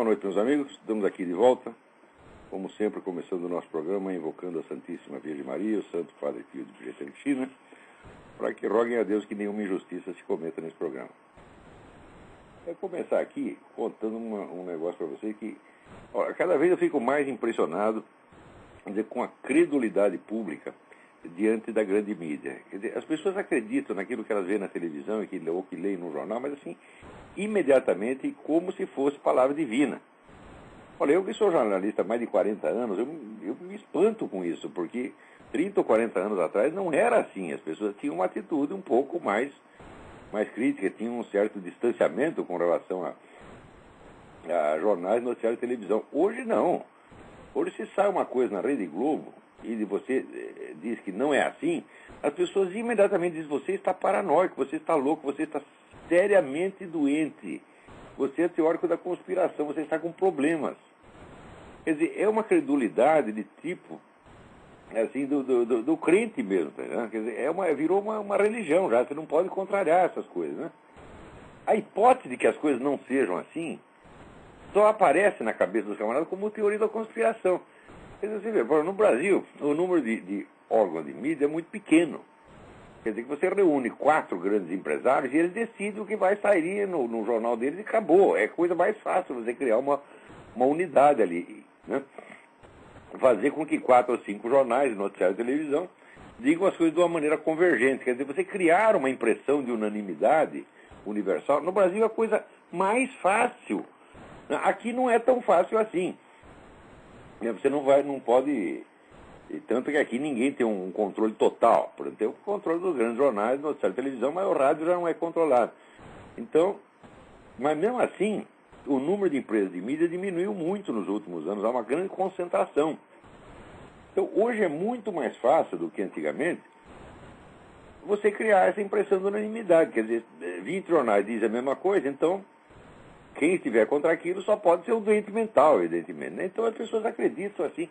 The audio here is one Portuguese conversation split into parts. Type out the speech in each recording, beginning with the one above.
Boa noite, meus amigos. Estamos aqui de volta, como sempre, começando o nosso programa, invocando a Santíssima Virgem Maria, o Santo Padre Pio de Pietrelcina, para que roguem a Deus que nenhuma injustiça se cometa nesse programa. Eu vou começar aqui contando um negócio para vocês que, cada vez eu fico mais impressionado, com a credulidade pública diante da grande mídia. Quer dizer, as pessoas acreditam naquilo que elas veem na televisão ou que leem no jornal, mas assim, imediatamente, como se fosse palavra divina. Olha, eu que sou jornalista há mais de 40 anos, eu me espanto com isso, porque 30 ou 40 anos atrás não era assim. As pessoas tinham uma atitude um pouco mais crítica, tinham um certo distanciamento com relação a jornais, noticiários e televisão. Hoje não. Hoje, se sai uma coisa na Rede Globo e você diz que não é assim, as pessoas imediatamente dizem: você está paranoico, você está louco, você está seriamente doente, você é teórico da conspiração, você está com problemas. Quer dizer, é uma credulidade de tipo, assim, do crente mesmo, tá, né? Quer dizer, virou uma religião já, você não pode contrariar essas coisas, né? A hipótese de que as coisas não sejam assim só aparece na cabeça dos camaradas como teoria da conspiração. Quer dizer, você vê, no Brasil, o número de órgãos de mídia é muito pequeno. Quer dizer que você reúne 4 grandes empresários e eles decidem o que vai sair no jornal deles e acabou. É coisa mais fácil você criar uma unidade ali, né? Fazer com que 4 ou 5 jornais, noticiários e televisão digam as coisas de uma maneira convergente. Quer dizer, você criar uma impressão de unanimidade universal. No Brasil é a coisa mais fácil. Aqui não é tão fácil assim. Você não pode... Tanto que aqui ninguém tem um controle total. Por exemplo, tem o controle dos grandes jornais, noticiário e televisão, mas o rádio já não é controlado. Então, mas mesmo assim, o número de empresas de mídia diminuiu muito nos últimos anos. Há uma grande concentração. Então, hoje é muito mais fácil do que antigamente você criar essa impressão de unanimidade. Quer dizer, 20 jornais dizem a mesma coisa, então quem estiver contra aquilo só pode ser um doente mental, evidentemente, né? Então as pessoas acreditam assim,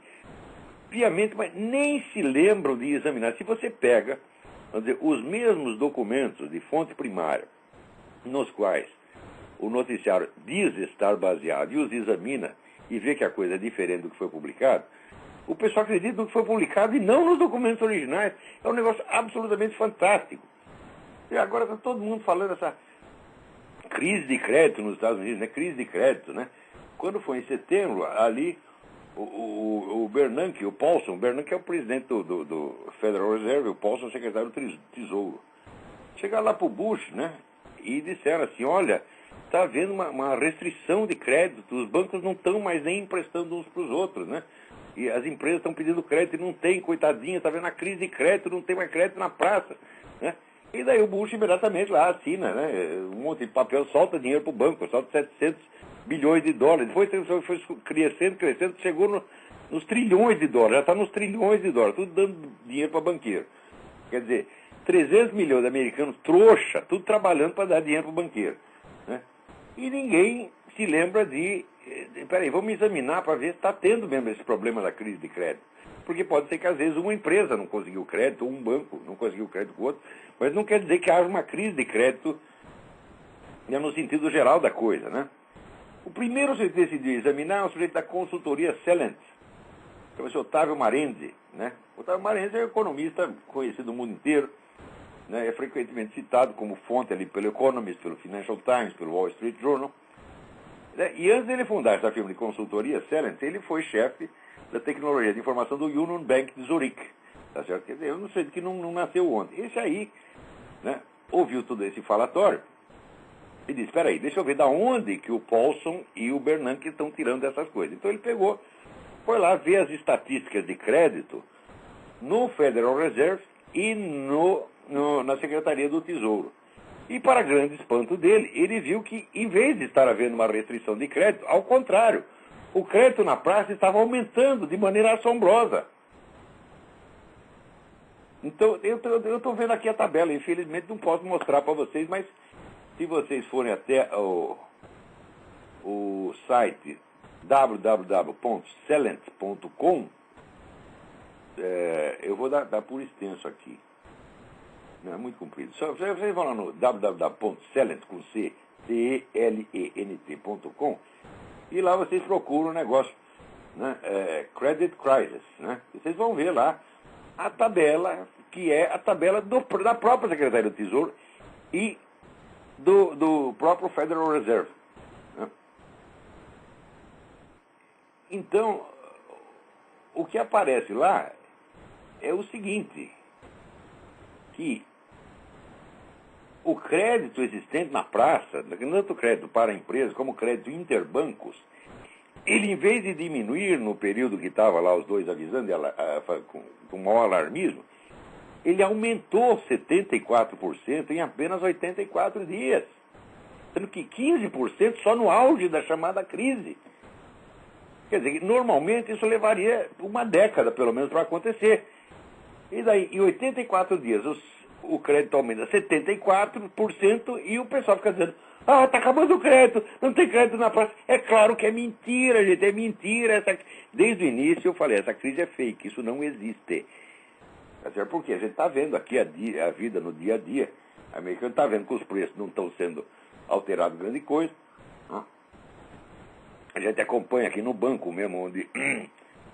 piamente, mas nem se lembram de examinar. Se você pega, vamos dizer, os mesmos documentos de fonte primária, nos quais o noticiário diz estar baseado e os examina e vê que a coisa é diferente do que foi publicado, o pessoal acredita no que foi publicado e não nos documentos originais. É um negócio absolutamente fantástico. E agora está todo mundo falando essa crise de crédito nos Estados Unidos, né? Crise de crédito, né? Quando foi em setembro, ali, o Bernanke, o Paulson, o Bernanke é o presidente do Federal Reserve, o Paulson é o secretário do Tesouro. Chegaram lá para o Bush, né? E disseram assim: olha, está havendo uma restrição de crédito, os bancos não estão mais nem emprestando uns para os outros, né? E as empresas estão pedindo crédito e não tem, coitadinha, está vendo a crise de crédito, não tem mais crédito na praça, né? E daí o Bush imediatamente lá assina, né? Um monte de papel, solta dinheiro para o banco, solta 700 bilhões de dólares. Depois foi crescendo, chegou nos trilhões de dólares, já está nos trilhões de dólares, tudo dando dinheiro para banqueiro. Quer dizer, 300 milhões de americanos trouxa, tudo trabalhando para dar dinheiro para o banqueiro, né? E ninguém se lembra peraí, vamos examinar para ver se está tendo mesmo esse problema da crise de crédito. Porque pode ser que às vezes uma empresa não conseguiu crédito, ou um banco não conseguiu crédito com o outro, mas não quer dizer que haja uma crise de crédito, né, no sentido geral da coisa, né? O primeiro sujeito que decidiu examinar é o sujeito da consultoria Celent, que é o senhor Otávio Marenzi, né? O Otávio Marenzi é um economista conhecido no mundo inteiro, né? É frequentemente citado como fonte ali pelo Economist, pelo Financial Times, pelo Wall Street Journal, né? E antes dele fundar essa firma de consultoria Celent, ele foi chefe da tecnologia de informação do Union Bank de Zurique, tá certo? Quer dizer, eu não sei de que não nasceu ontem. Esse aí, né, ouviu todo esse falatório e disse: espera aí, deixa eu ver da onde que o Paulson e o Bernanke estão tirando essas coisas. Então ele foi lá ver as estatísticas de crédito no Federal Reserve e na Secretaria do Tesouro. E, para grande espanto dele, ele viu que, em vez de estar havendo uma restrição de crédito, ao contrário, o crédito na praça estava aumentando de maneira assombrosa. Então, eu estou vendo aqui a tabela. Infelizmente não posso mostrar para vocês, mas se vocês forem até o site www.celent.com, eu vou dar por extenso aqui. Não é muito comprido. Só vocês vão lá no www.celent.com, e lá vocês procuram o negócio, né? Credit Crisis, né? Vocês vão ver lá a tabela, que é a tabela da própria Secretaria do Tesouro e do próprio Federal Reserve, né? Então, o que aparece lá é o seguinte, que o crédito existente na praça, tanto crédito para empresas como crédito interbancos, ele, em vez de diminuir no período que estava lá os dois avisando com maior alarmismo, ele aumentou 74% em apenas 84 dias, sendo que 15% só no auge da chamada crise. Quer dizer, normalmente isso levaria uma década, pelo menos, para acontecer. E daí, em 84 dias, o crédito aumenta 74% e o pessoal fica dizendo: ah, está acabando o crédito, não tem crédito na praça. É claro que é mentira, gente, é mentira. Desde o início eu falei, essa crise é fake, isso não existe. Porque a gente está vendo aqui a vida no dia a dia. A americana está vendo que os preços não estão sendo alterados grande coisa. A gente acompanha aqui no banco mesmo,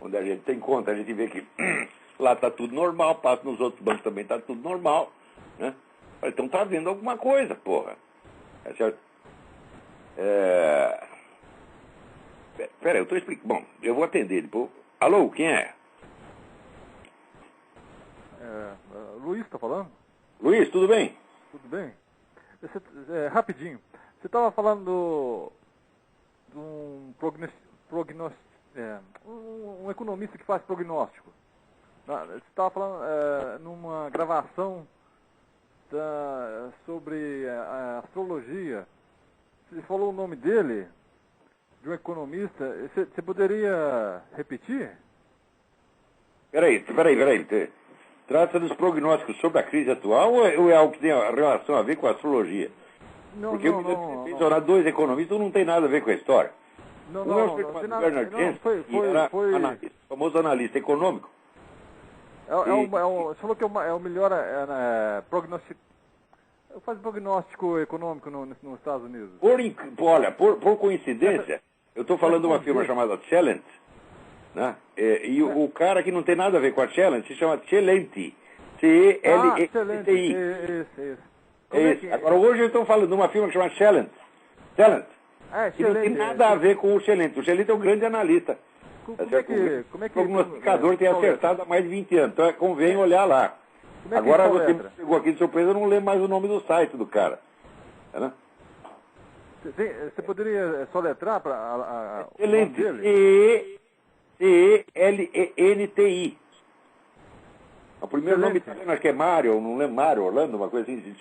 onde a gente tem conta, a gente vê que lá está tudo normal, passa nos outros bancos também está tudo normal, né? Então está vendo alguma coisa, porra. É certo? Peraí, eu estou explicando. Bom, eu vou atender depois. Alô, quem é? Luiz está falando? Luiz, tudo bem? Tudo bem? Rapidinho. Você estava falando de um um economista que faz prognóstico. Você estava falando numa gravação sobre a astrologia. Você falou o nome dele, de um economista. Você poderia repetir? Peraí. Trata dos prognósticos sobre a crise atual ou é algo que tem relação a ver com a astrologia? Porque eu me mencionar dois economistas não tem nada a ver com a história. Um é o senhor Bernard Jensen, famoso analista econômico. Você falou que é o melhor prognóstico. Faz prognóstico econômico nos Estados Unidos. Por coincidência, eu estou falando de uma firma chamada Celent, né? O cara que não tem nada a ver com a Celent se chama Celenti. C-E-L-E-T-I. Isso. Agora, hoje eu estou falando de uma firma que chama Celent. Que não tem nada a ver com o Celent. O Celent é um grande analista. Como é que o prognosticador tem acertado há mais de 20 anos. Então convém olhar lá. Agora você me pegou aqui de surpresa, eu não lembro mais o nome do site do cara. Né? Você poderia soletrar para Celent. C-E-L-E-N-T-I. O primeiro nome italiano acho que é Mário, não lembro, Mário, Orlando, uma coisa assim,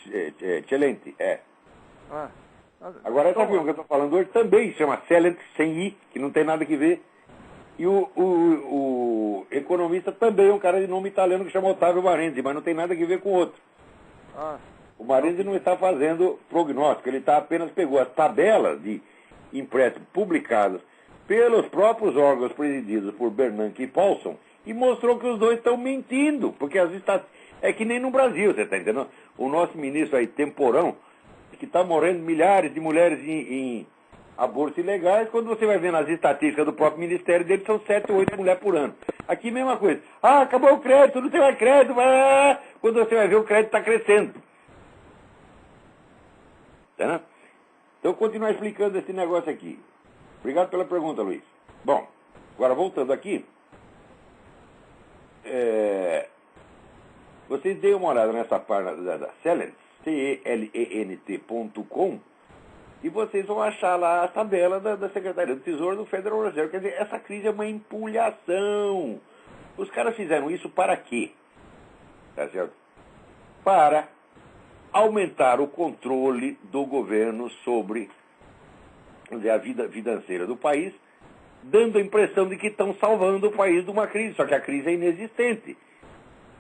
Celenti, Agora essa firma que eu estou falando hoje também se chama Celent, sem I, que não tem nada que ver. E o economista também é um cara de nome italiano que chama Ottavio Marenzi, mas não tem nada que ver com o outro. O Marenzi não está fazendo prognóstico, ele apenas pegou as tabelas de empréstimos publicadas pelos próprios órgãos presididos por Bernanke e Paulson e mostrou que os dois estão mentindo, porque é que nem no Brasil, você está entendendo? O nosso ministro aí, Temporão, que está morrendo milhares de mulheres em abortos ilegais, quando você vai ver nas estatísticas do próprio ministério dele, são 7 ou 8 mulheres por ano. Aqui mesma coisa. Acabou o crédito, não tem mais crédito. Quando você vai ver, o crédito está crescendo. Tá? Então, continuar explicando esse negócio aqui. Obrigado pela pergunta, Luiz. Bom, agora voltando aqui. Vocês deem uma olhada nessa página da Celent, celent.com, e vocês vão achar lá a tabela da Secretaria do Tesouro do Federal Reserve. Quer dizer, essa crise é uma empulhação. Os caras fizeram isso para quê? Tá certo? Para aumentar o controle do governo sobre a vida financeira do país, dando a impressão de que estão salvando o país de uma crise, só que a crise é inexistente.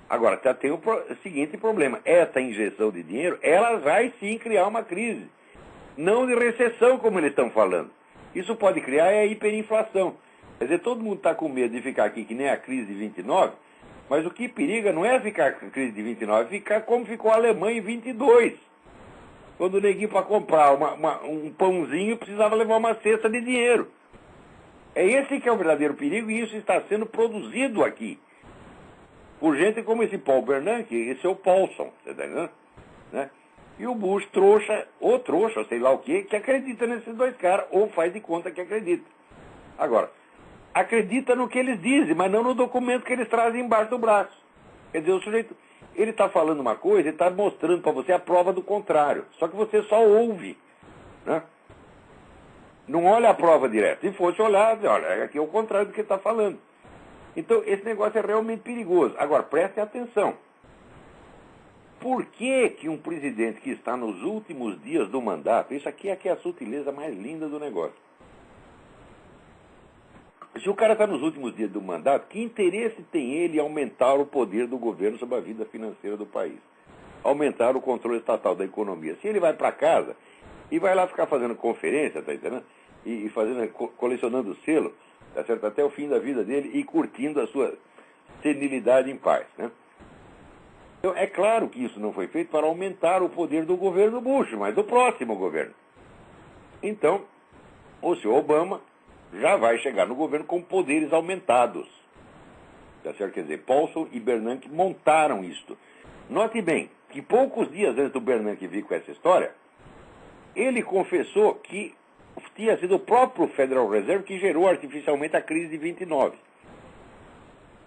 Agora, tem o seguinte problema, essa injeção de dinheiro, ela vai sim criar uma crise, não de recessão, como eles estão falando. Isso pode criar a hiperinflação. Quer dizer, todo mundo está com medo de ficar aqui que nem a crise de 29, mas o que periga não é ficar com a crise de 29, é ficar como ficou a Alemanha em 22. Quando o neguinho para comprar um pãozinho precisava levar uma cesta de dinheiro. É esse que é o verdadeiro perigo, e isso está sendo produzido aqui por gente como esse Paul Bernanke, esse é o Paulson, você tá entendendo? Né? E o Bush trouxa, ou trouxa, sei lá o quê, que acredita nesses dois caras, ou faz de conta que acredita. Agora, acredita no que eles dizem, mas não no documento que eles trazem embaixo do braço. Quer dizer, o sujeito, ele está falando uma coisa, ele está mostrando para você a prova do contrário. Só que você só ouve, né? Não olha a prova direto. Se fosse olhar, olha, aqui é o contrário do que ele está falando. Então, esse negócio é realmente perigoso. Agora, preste atenção. Por que que um presidente que está nos últimos dias do mandato, isso aqui é que é a sutileza mais linda do negócio. Se o cara está nos últimos dias do mandato, que interesse tem ele em aumentar o poder do governo sobre a vida financeira do país? Aumentar o controle estatal da economia. Se ele vai para casa e vai lá ficar fazendo conferência, tá entendendo? E fazendo, colecionando selo, tá certo? Até o fim da vida dele e curtindo a sua senilidade em paz, né? Então, é claro que isso não foi feito para aumentar o poder do governo Bush, mas do próximo governo. Então, o senhor Obama já vai chegar no governo com poderes aumentados. Tá certo? Quer dizer, Paulson e Bernanke montaram isto. Note bem que poucos dias antes do Bernanke vir com essa história, ele confessou que tinha sido o próprio Federal Reserve que gerou artificialmente a crise de 29.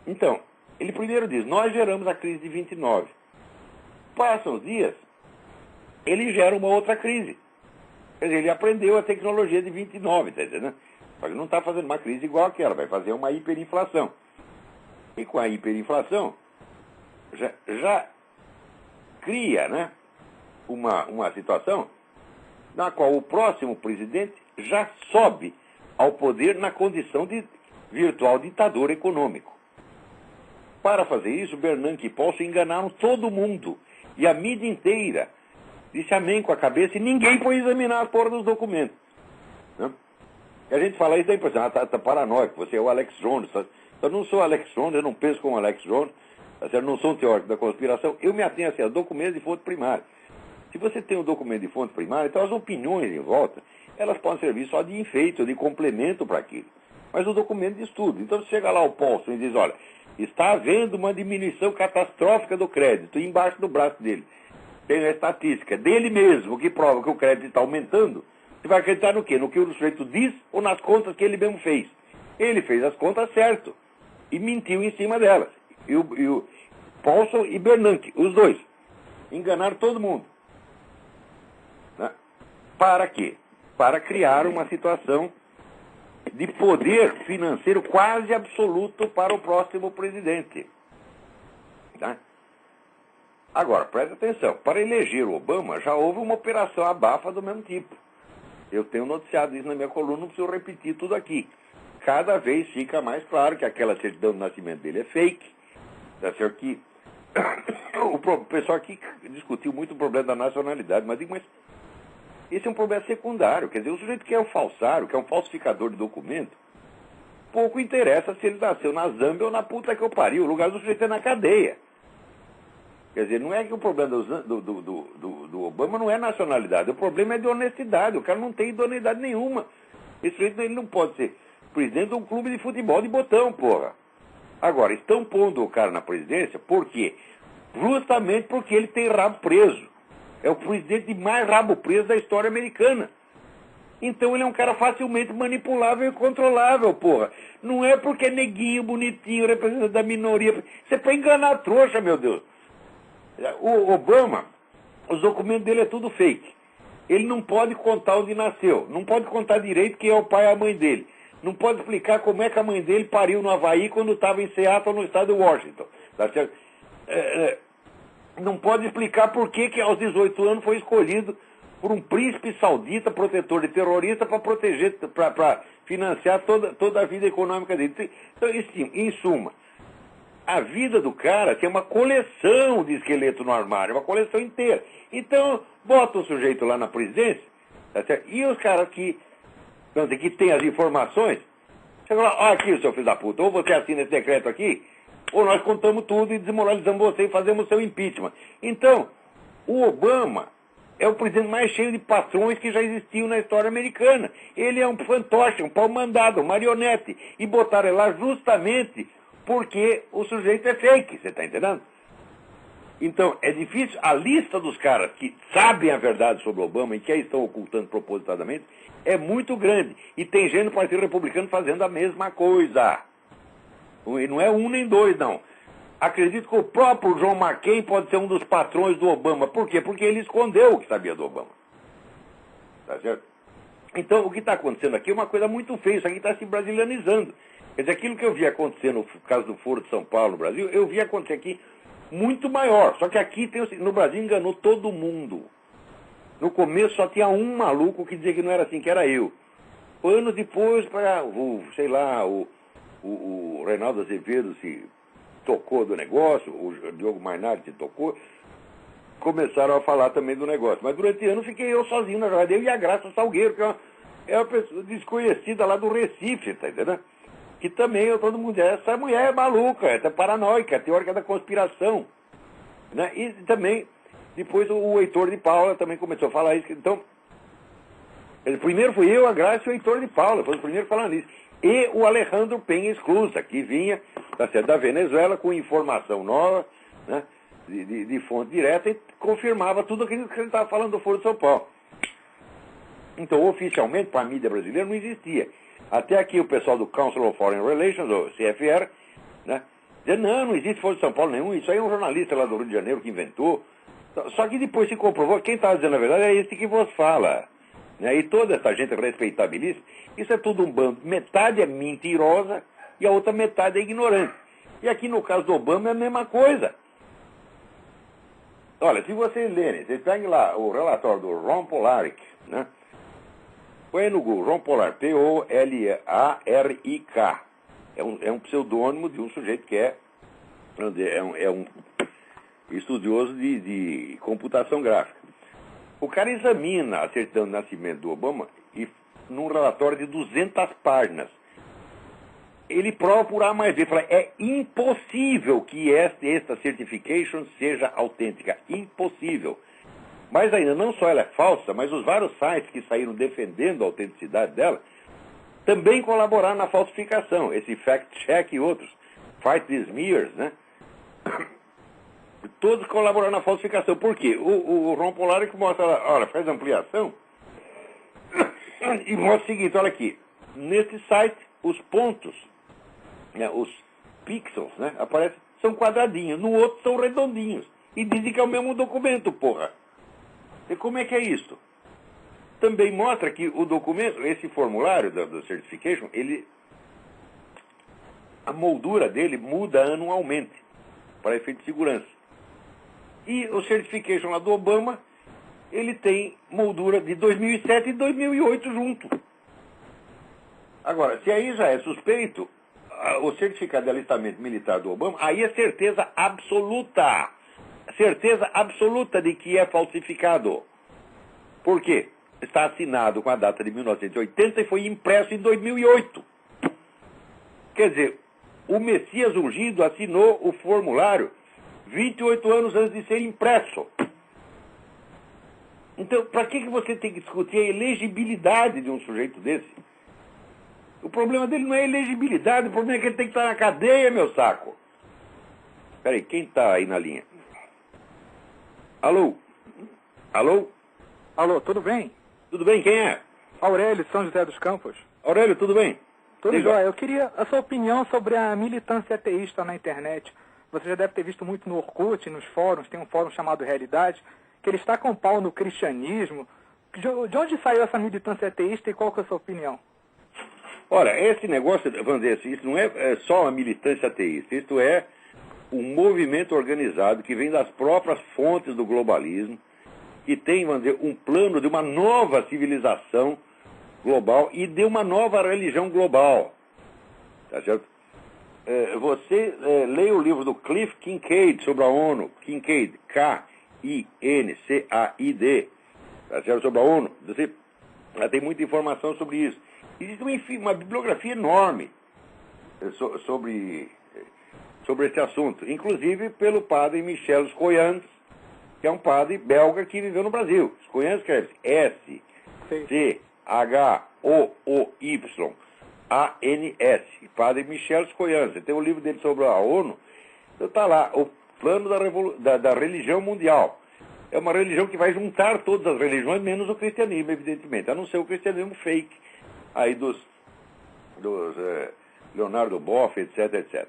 Então, ele primeiro diz, nós geramos a crise de 29. Passam os dias, ele gera uma outra crise. Quer dizer, ele aprendeu a tecnologia de 29, tá entendendo? Só que não está fazendo uma crise igual àquela, vai fazer uma hiperinflação. E com a hiperinflação, já cria, né, uma situação na qual o próximo presidente já sobe ao poder na condição de virtual ditador econômico. Para fazer isso, Bernanke e Paulson enganaram todo mundo. E a mídia inteira disse amém com a cabeça e ninguém foi examinar a porra dos documentos. Né? E a gente fala isso daí, por exemplo, tá paranoico, você é o Alex Jones. Eu não sou Alex Jones, eu não penso como Alex Jones, eu não sou um teórico da conspiração, eu me atenho assim, a documentos de fonte primária. Se você tem um documento de fonte primária, então as opiniões em volta, elas podem servir só de enfeite ou de complemento para aquilo. Mas o documento de estudo. Então, se chega lá o Paulson e diz, olha, está havendo uma diminuição catastrófica do crédito, e embaixo do braço dele tem a estatística dele mesmo, que prova que o crédito está aumentando, você vai acreditar no quê? No que o sujeito diz ou nas contas que ele mesmo fez? Ele fez as contas certo e mentiu em cima delas. E o Paulson e Bernanke, os dois, enganaram todo mundo. Né? Para quê? Para criar uma situação de poder financeiro quase absoluto para o próximo presidente. Tá? Agora, presta atenção, para eleger o Obama já houve uma operação abafa do mesmo tipo. Eu tenho noticiado isso na minha coluna, não preciso repetir tudo aqui. Cada vez fica mais claro que aquela certidão de nascimento dele é fake. Tá certo que o pessoal aqui discutiu muito o problema da nacionalidade, mas digo, mas esse é um problema secundário. Quer dizer, o sujeito que é um falsário, que é um falsificador de documento, pouco interessa se ele nasceu na Zâmbia ou na puta que eu pariu. O lugar do sujeito é na cadeia. Quer dizer, não é que o problema do Obama não é nacionalidade, o problema é de honestidade. O cara não tem idoneidade nenhuma. Esse sujeito ele não pode ser presidente de um clube de futebol de botão, porra. Agora, estão pondo o cara na presidência, por quê? Justamente porque ele tem rabo preso. É o presidente mais rabo preso da história americana. Então ele é um cara facilmente manipulável e controlável, porra. Não é porque é neguinho, bonitinho, representante da minoria. Isso é pra enganar a trouxa, meu Deus. O Obama, os documentos dele é tudo fake. Ele não pode contar onde nasceu. Não pode contar direito quem é o pai e a mãe dele. Não pode explicar como é que a mãe dele pariu no Havaí quando estava em Seattle, no estado de Washington. Tá certo? Não pode explicar por que aos 18 anos foi escolhido por um príncipe saudita, protetor de terrorista, para proteger, para financiar toda a vida econômica dele. Então, em suma, a vida do cara tem uma coleção de esqueleto no armário, uma coleção inteira. Então, bota o sujeito lá na presidência, tá certo? E os caras que têm as informações, chega lá, olha aqui, seu filho da puta, ou você assina esse decreto aqui, ou nós contamos tudo e desmoralizamos você e fazemos seu impeachment. Então, o Obama é o presidente mais cheio de patrões que já existiu na história americana. Ele é um fantoche, um pau-mandado, um marionete. E botaram ele lá justamente porque o sujeito é fake, você está entendendo? Então, é difícil. A lista dos caras que sabem a verdade sobre Obama e que a estão ocultando propositadamente é muito grande. E tem gente no Partido Republicano fazendo a mesma coisa. E não é um nem dois, não. Acredito que o próprio John McCain pode ser um dos patrões do Obama. Por quê? Porque ele escondeu o que sabia do Obama. Tá certo? Então, o que está acontecendo aqui é uma coisa muito feia. Isso aqui está se brasilianizando. Quer dizer, aquilo que eu vi acontecer no caso do Foro de São Paulo, no Brasil, eu vi acontecer aqui muito maior. Só que aqui, no Brasil, enganou todo mundo. No começo só tinha um maluco que dizia que não era assim, que era eu. Anos depois, sei lá, o Reinaldo Azevedo se tocou do negócio, o Diogo Mainardi se tocou, começaram a falar também do negócio. Mas durante anos fiquei eu sozinho na jogada, eu e a Graça Salgueiro, que é uma pessoa desconhecida lá do Recife, tá entendendo? Que também todo mundo essa mulher é maluca, é paranoica, é teórica da conspiração. Né? E também, depois o Heitor de Paula também começou a falar isso. Então, primeiro fui eu, a Graça e o Heitor de Paula, foi o primeiro falando isso. E o Alejandro Penha Esclusa, que vinha da Venezuela com informação nova, né, de fonte direta, e confirmava tudo aquilo que ele estava falando do Foro de São Paulo. Então, oficialmente, para a mídia brasileira não existia. Até aqui o pessoal do Council of Foreign Relations, o CFR, né, dizia, não existe Foro de São Paulo nenhum, isso aí é um jornalista lá do Rio de Janeiro que inventou. Só que depois se comprovou, quem estava dizendo a verdade é esse que vos fala. Né? E toda essa gente respeitabilíssima, isso é tudo um bando. Metade é mentirosa e a outra metade é ignorante. E aqui no caso do Obama é a mesma coisa. Olha, se vocês lerem, vocês peguem lá o relatório do Ron Polaric, né? Põe no Google, Ron Polaric, P-O-L-A-R-I-K. É um pseudônimo de um sujeito que é um estudioso de computação gráfica. O cara examina a certidão de nascimento do Obama e num relatório de 200 páginas. Ele prova por A mais B. Fala, é impossível que esta certification seja autêntica. Impossível. Mas ainda não só ela é falsa, mas os vários sites que saíram defendendo a autenticidade dela também colaboraram na falsificação. Esse Fact Check e outros. Fight the Smears, né? Todos colaboraram na falsificação. Por quê? O Ron Polaric mostra, olha, faz ampliação e mostra o seguinte, olha aqui. Nesse site, os pontos, né, os pixels, né, aparecem, são quadradinhos. No outro são redondinhos. E dizem que é o mesmo documento, porra. E como é que é isso? Também mostra que o documento, esse formulário da certification, a moldura dele muda anualmente, para efeito de segurança. E o certification lá do Obama, ele tem moldura de 2007 e 2008 junto. Agora, se aí já é suspeito, o certificado de alistamento militar do Obama, aí é certeza absoluta. Certeza absoluta de que é falsificado. Por quê? Está assinado com a data de 1980 e foi impresso em 2008. Quer dizer, o Messias Ungido assinou o formulário 28 anos antes de ser impresso. Então, para que você tem que discutir a elegibilidade de um sujeito desse? O problema dele não é a elegibilidade, o problema é que ele tem que estar na cadeia, meu saco. Peraí, quem está aí na linha? Alô? Alô? Alô, tudo bem? Tudo bem, quem é? Aurélio, São José dos Campos. Aurélio, tudo bem? Tudo jóia. Eu queria a sua opinião sobre a militância ateísta na internet. Você já deve ter visto muito no Orkut, nos fóruns, tem um fórum chamado Realidade, que ele está com pau no cristianismo. De onde saiu essa militância ateísta e qual que é a sua opinião? Olha, esse negócio, vamos dizer assim, isso não é só uma militância ateísta, isto é um movimento organizado que vem das próprias fontes do globalismo, que tem, vamos dizer, um plano de uma nova civilização global e de uma nova religião global. Tá certo? Você leia o livro do Cliff Kincaid sobre a ONU, Kincaid, K-I-N-C-A-I-D, tá certo? Sobre a ONU. Você tem muita informação sobre isso. Existe uma bibliografia enorme sobre esse assunto, inclusive pelo padre Michel Scoyans, que é um padre belga que viveu no Brasil. Você conhece, escreve S-C-H-O-O-Y-A-N-S. Padre Michel Scoianza. Tem um livro dele sobre a ONU. Então está lá, o plano da religião mundial. É uma religião que vai juntar todas as religiões, menos o cristianismo, evidentemente. A não ser o cristianismo fake, aí dos Leonardo Boff, etc, etc.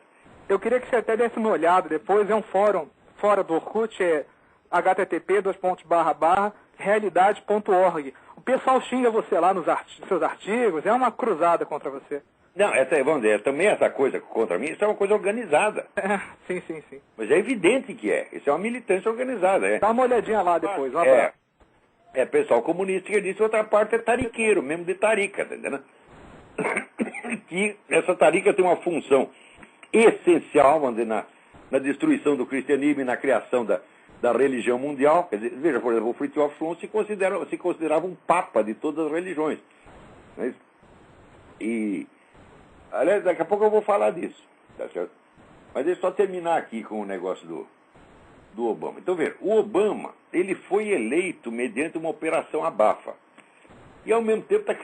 Eu queria que você até desse uma olhada depois. É um fórum fora do Orkut, é http://realidade.org. O pessoal xinga você lá nos seus artigos, é uma cruzada contra você. Não, vamos dizer, também essa coisa contra mim, isso é uma coisa organizada. Sim. Mas é evidente que é. Isso é uma militância organizada. Dá uma olhadinha lá depois. Um abraço. É pessoal comunista que disse, outra parte é tariqueiro, mesmo de tarica, tá entendendo? Que essa tarica tem uma função essencial, vamos dizer, na destruição do cristianismo e na criação da religião mundial. Quer dizer, veja, por exemplo, o Fritjof Schuon se considerava um papa de todas as religiões. Não é isso? E, aliás, daqui a pouco eu vou falar disso, tá certo? Mas deixa eu só terminar aqui com o negócio do Obama. Então, veja, o Obama, ele foi eleito mediante uma operação abafa. E, ao mesmo tempo, está se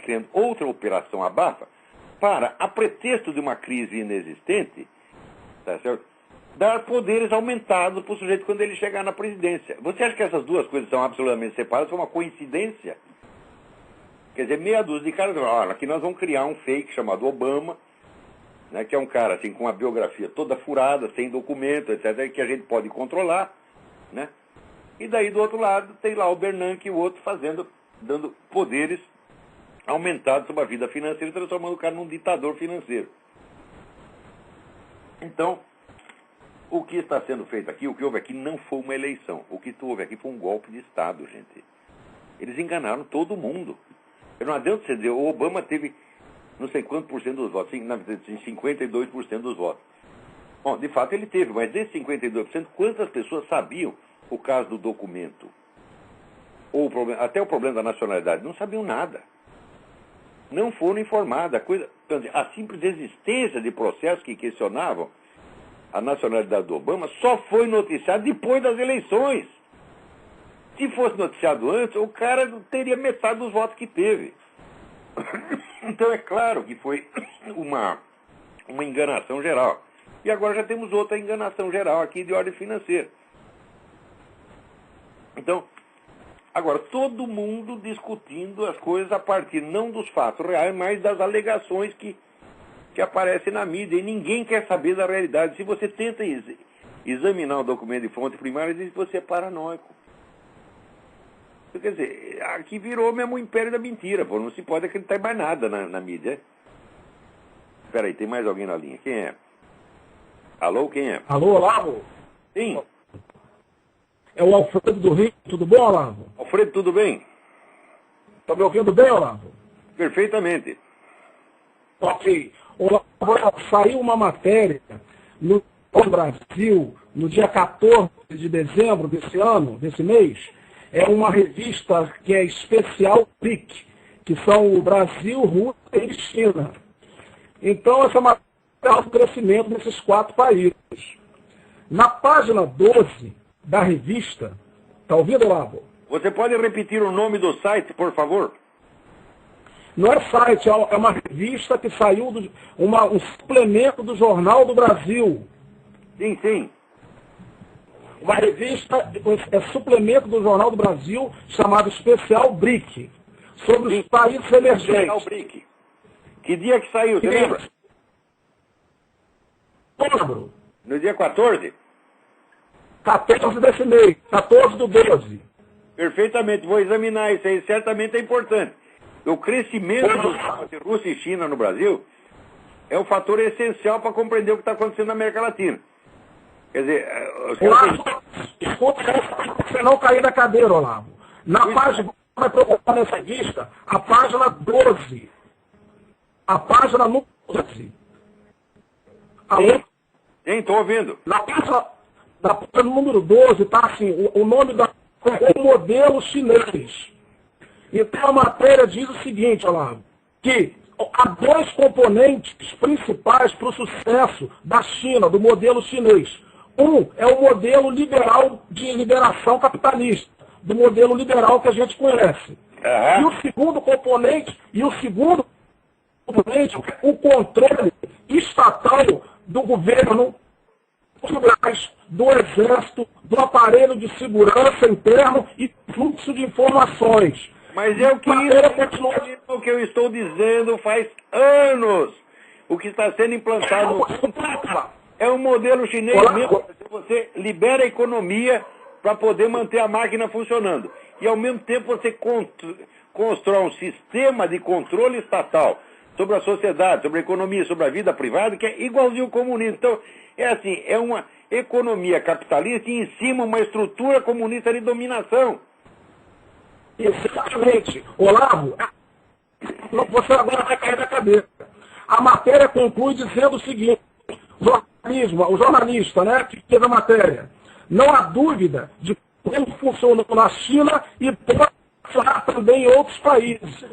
criando outra operação abafa para, a pretexto de uma crise inexistente, tá certo? Dar poderes aumentados para o sujeito quando ele chegar na presidência. Você acha que essas duas coisas são absolutamente separadas? É uma coincidência? Quer dizer, meia dúzia de caras, olha, aqui nós vamos criar um fake chamado Obama, né, que é um cara assim, com uma biografia toda furada, sem documento, etc., que a gente pode controlar, né? E daí, do outro lado, tem lá o Bernanke e o outro dando poderes aumentados sobre a vida financeira, transformando o cara num ditador financeiro. Então, o que está sendo feito aqui, o que houve aqui não foi uma eleição. O que houve aqui foi um golpe de Estado, gente. Eles enganaram todo mundo. Não adianta você dizer, o Obama teve não sei quanto por cento dos votos, 52% dos votos. Bom, de fato ele teve, mas desses 52%, quantas pessoas sabiam o caso do documento? Ou até o problema da nacionalidade? Não sabiam nada. Não foram informadas. A simples existência de processos que questionavam a nacionalidade do Obama só foi noticiado depois das eleições. Se fosse noticiado antes, o cara teria metade dos votos que teve. Então é claro que foi uma enganação geral. E agora já temos outra enganação geral aqui de ordem financeira. Então, agora todo mundo discutindo as coisas a partir não dos fatos reais, mas das alegações que aparecem na mídia. E ninguém quer saber da realidade. Se você tenta examinar o documento de fonte primária, diz que você é paranoico. Quer dizer, aqui virou mesmo o império da mentira, pô. Não se pode acreditar em mais nada na mídia. Espera aí, tem mais alguém na linha. Quem é? Alô, quem é? Alô, Olavo? Sim. É o Alfredo do Rio. Tudo bom, Olavo? Alfredo, tudo bem? Tá me ouvindo bem, Olavo? Perfeitamente. Ok. Olavo, saiu uma matéria no Brasil, no dia 14 de dezembro desse ano, desse mês. É uma revista que é especial BRIC, que são o Brasil, Rússia e China. Então, essa matéria é o crescimento desses 4 países. Na página 12 da revista, está ouvindo, Olavo? Você pode repetir o nome do site, por favor? Não é site, é uma revista que saiu, um suplemento do Jornal do Brasil. Sim, sim. Uma revista, suplemento do Jornal do Brasil, chamado Especial BRIC, sobre os países emergentes. Especial BRIC. Que dia que saiu, você lembra? Lembro. No dia 14? 14 desse mês, 14 do 12. Perfeitamente, vou examinar isso aí, certamente é importante. O crescimento de Rússia e China no Brasil é um fator essencial para compreender o que está acontecendo na América Latina. Quer dizer, Olavo, escuta você não cair da cadeira, Olavo. Na página, vai procurar nessa revista, a página 12. A página número 12. Sim, estou ouvindo. Na página número 12 está assim, o nome o modelo chinês. Então a matéria diz o seguinte, Olavo, que há 2 componentes principais para o sucesso da China, do modelo chinês. Um é o modelo liberal de liberação capitalista, do modelo liberal que a gente conhece. E o segundo componente, o controle estatal do governo, do exército, do aparelho de segurança interno e fluxo de informações. Mas é o que eu estou dizendo faz anos. O que está sendo implantado no é um modelo chinês mesmo. Você libera a economia para poder manter a máquina funcionando. E ao mesmo tempo você constrói um sistema de controle estatal sobre a sociedade, sobre a economia, sobre a vida privada, que é igualzinho ao comunismo. Então, é assim, é uma economia capitalista e em cima uma estrutura comunista de dominação. Exatamente. Olavo, você agora vai cair da cabeça. A matéria conclui dizendo o seguinte, o jornalista, né, que fez a matéria, não há dúvida de como funcionou na China e pode funcionar também em outros países.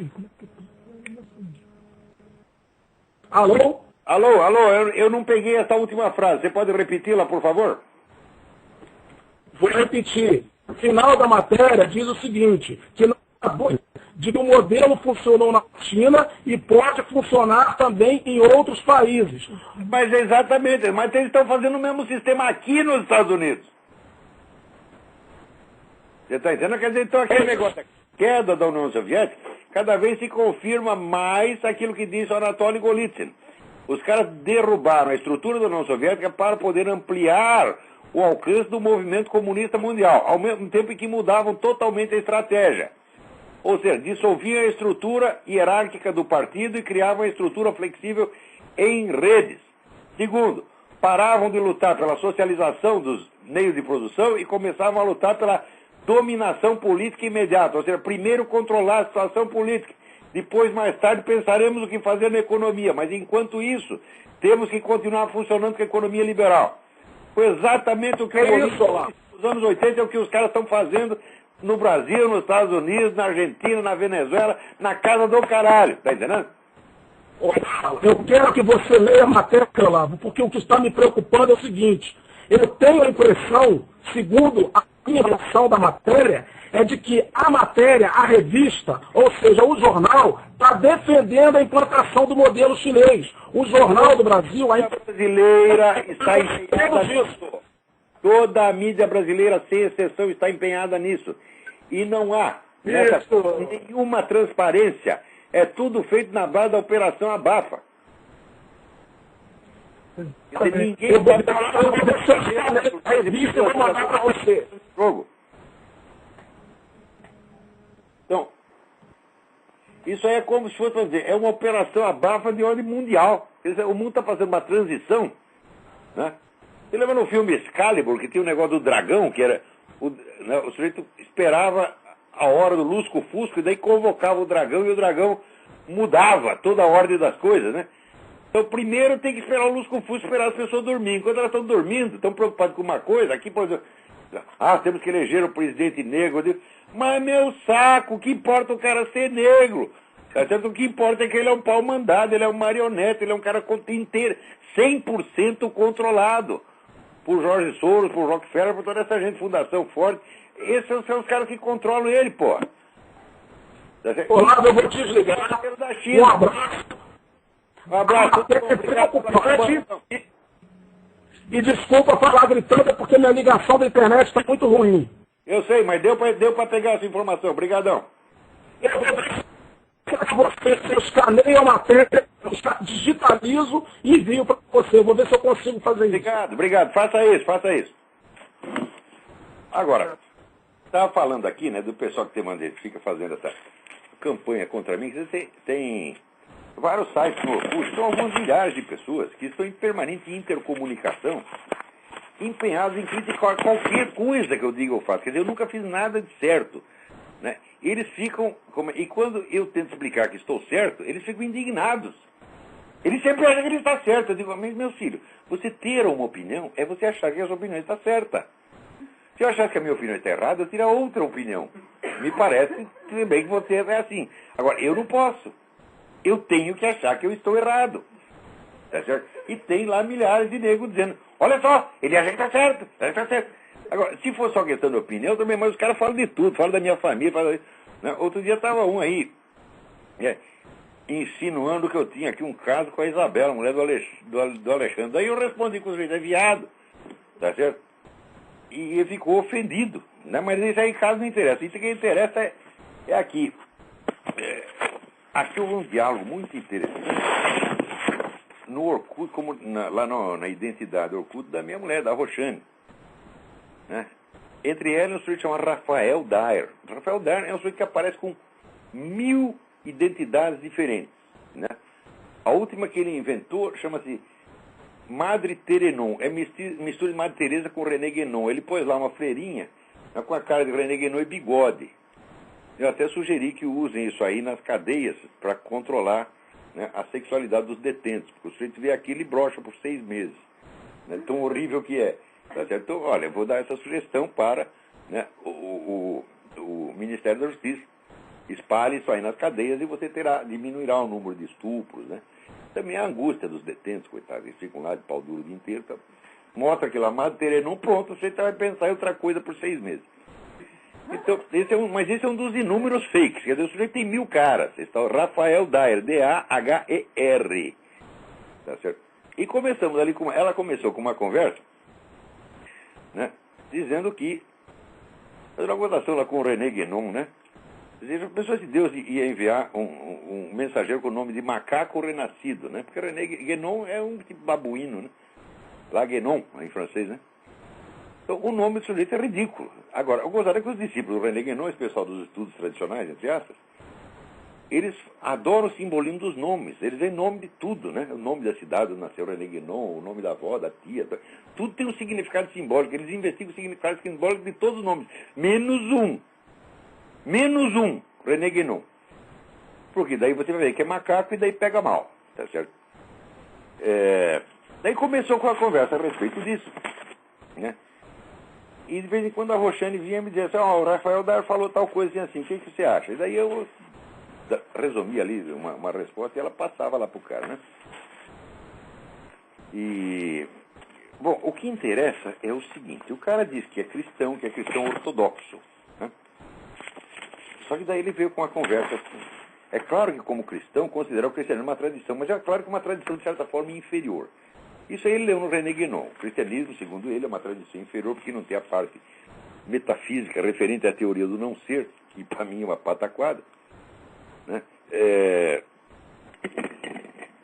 Alô? Alô, eu não peguei essa última frase. Você pode repeti-la, por favor? Vou repetir. O final da matéria diz o seguinte, que não há dúvida de que o modelo funcionou na China e pode funcionar também em outros países. Mas exatamente, mas eles estão fazendo o mesmo sistema aqui nos Estados Unidos. Você está entendendo? Quer dizer, então aquele negócio, a queda da União Soviética, cada vez se confirma mais aquilo que disse o Anatoly Golitsyn. Os caras derrubaram a estrutura da União Soviética para poder ampliar o alcance do movimento comunista mundial, ao mesmo tempo em que mudavam totalmente a estratégia. Ou seja, dissolviam a estrutura hierárquica do partido e criavam a estrutura flexível em redes. Segundo, paravam de lutar pela socialização dos meios de produção e começavam a lutar pela dominação política imediata. Ou seja, primeiro controlar a situação política, depois, mais tarde, pensaremos o que fazer na economia. Mas, enquanto isso, temos que continuar funcionando com a economia liberal. Foi exatamente o que nos anos 80 é o que os caras estão fazendo no Brasil, nos Estados Unidos, na Argentina, na Venezuela, na casa do caralho. Tá entendendo? Eu quero que você leia a matéria, Olavo, porque o que está me preocupando é o seguinte. Eu tenho a impressão, segundo a minha versão da matéria, é de que a matéria, a revista, ou seja, o jornal, está defendendo a implantação do modelo chinês. O Jornal do Brasil... A mídia brasileira está empenhada nisso. Toda a mídia brasileira, sem exceção, está empenhada nisso. E não há nenhuma transparência. É tudo feito na base da Operação Abafa. Ninguém a revista eu vou mandar para você. Então, isso aí é como se fosse dizer, é uma operação abafa de ordem mundial. O mundo está fazendo uma transição, né? Você lembra no filme Excalibur, que tinha o negócio do dragão, que era o sujeito esperava a hora do lusco-fusco e daí convocava o dragão e o dragão mudava toda a ordem das coisas, né? Então, primeiro tem que esperar o lusco-fusco, esperar as pessoas dormirem. Enquanto elas estão dormindo, estão preocupadas com uma coisa, aqui, por exemplo, temos que eleger o presidente negro. Mas, meu saco, o que importa o cara ser negro? Tá certo? O que importa é que ele é um pau mandado, ele é um marionete, ele é um cara inteiro, 100% controlado por Jorge Soros, por Rockefeller, por toda essa gente, Fundação Ford. Esses são os caras que controlam ele, pô. Olá, eu vou te desligar. Um abraço. Um abraço. E desculpa falar gritando, porque minha ligação da internet está muito ruim. Eu sei, mas deu para pegar essa informação. Obrigadão. Eu vou escaneio a matéria, digitalizo e envio para você. Vou ver se eu consigo fazer isso. Obrigado. Faça isso. Agora, estava falando aqui, né, do pessoal que fica fazendo essa campanha contra mim. Você tem vários sites no Orkut, são algumas milhares de pessoas que estão em permanente intercomunicação, empenhados em criticar qualquer coisa que eu diga ou faça. Quer dizer, eu nunca fiz nada de certo, né? Eles ficam... E quando eu tento explicar que estou certo, eles ficam indignados. Eles sempre acham que ele está certo. Eu digo, mas meu filho, você ter uma opinião é você achar que a sua opinião está certa. Se eu achasse que a minha opinião está errada, eu teria outra opinião. Me parece também que você é assim. Agora, eu não posso. Eu tenho que achar que eu estou errado. Tá certo? E tem lá milhares de negros dizendo, olha só, ele acha que tá certo, tá certo. Agora, se for só questão de opinião, também, mas os caras falam de tudo, falam da minha família, falam, né? Outro dia estava um aí, insinuando que eu tinha aqui um caso com a Isabela, mulher do Alexandre. Daí eu respondi com o sujeito, é viado, tá certo? E ele ficou ofendido, né? Mas isso aí caso não interessa. Isso que interessa é aqui. Aqui houve um diálogo muito interessante. No Orkut, lá na identidade Orkut da minha mulher, da Roxane. Né? Entre ela e um sujeito chamado Rafael Dyer. Rafael Dyer é um sujeito que aparece com 1000 identidades diferentes. Né? A última que ele inventou chama-se Madre Terenon. É mistura de Madre Teresa com René Guénon. Ele pôs lá uma freirinha, né, com a cara de René Guénon e bigode. Eu até sugeri que usem isso aí nas cadeias para controlar, né, a sexualidade dos detentos. Porque o sujeito vê aquilo e brocha por 6 meses. Né, tão horrível que é. Tá certo? Então, olha, eu vou dar essa sugestão para, né, o Ministério da Justiça. Espalhe isso aí nas cadeias e você diminuirá o número de estupros, né? Também a angústia dos detentos, coitados, eles ficam lá de pau duro o dia inteiro. Tá? Mostra aquilo lá, Madre Terenon, pronto, você vai pensar em outra coisa por 6 meses. Então, mas esse é um dos inúmeros fakes. Quer dizer, o sujeito tem 1000 caras. Está o Rafael Dyer, D-A-H-E-R. Tá certo? E começamos ali, ela começou com uma conversa, né, dizendo que, fazendo uma votação lá com o René Guénon, né? A pessoa de Deus ia enviar um mensageiro com o nome de macaco renascido, né? Porque René Guénon é um tipo babuíno, né? Lá Guénon, em francês, né? Então, o nome do sujeito é ridículo. Agora, eu gostaria que os discípulos do René Guénon, esse pessoal dos estudos tradicionais, entre aspas, eles adoram o simbolismo dos nomes. Eles veem nome de tudo, né? O nome da cidade onde nasceu René Guénon, o nome da avó, da tia. Tudo tem um significado simbólico. Eles investigam o significado simbólico de todos os nomes. Menos um, René Guénon. Porque daí você vai ver que é macaco e daí pega mal. Tá certo? Daí começou com a conversa a respeito disso. Né? E de vez em quando a Roxane vinha me dizer assim, o Rafael Dyer falou tal coisa assim, o que você acha? E daí eu resumia ali uma resposta e ela passava lá pro cara, né? E, bom, o que interessa é o seguinte, o cara diz que é cristão ortodoxo, né? Só que daí ele veio com uma conversa assim. É claro que como cristão considera o cristianismo uma tradição, mas é claro que uma tradição de certa forma inferior. Isso aí ele leu no René Guénon. O cristianismo, segundo ele, é uma tradição inferior porque não tem a parte metafísica referente à teoria do não ser, que para mim é uma pataquada. Né?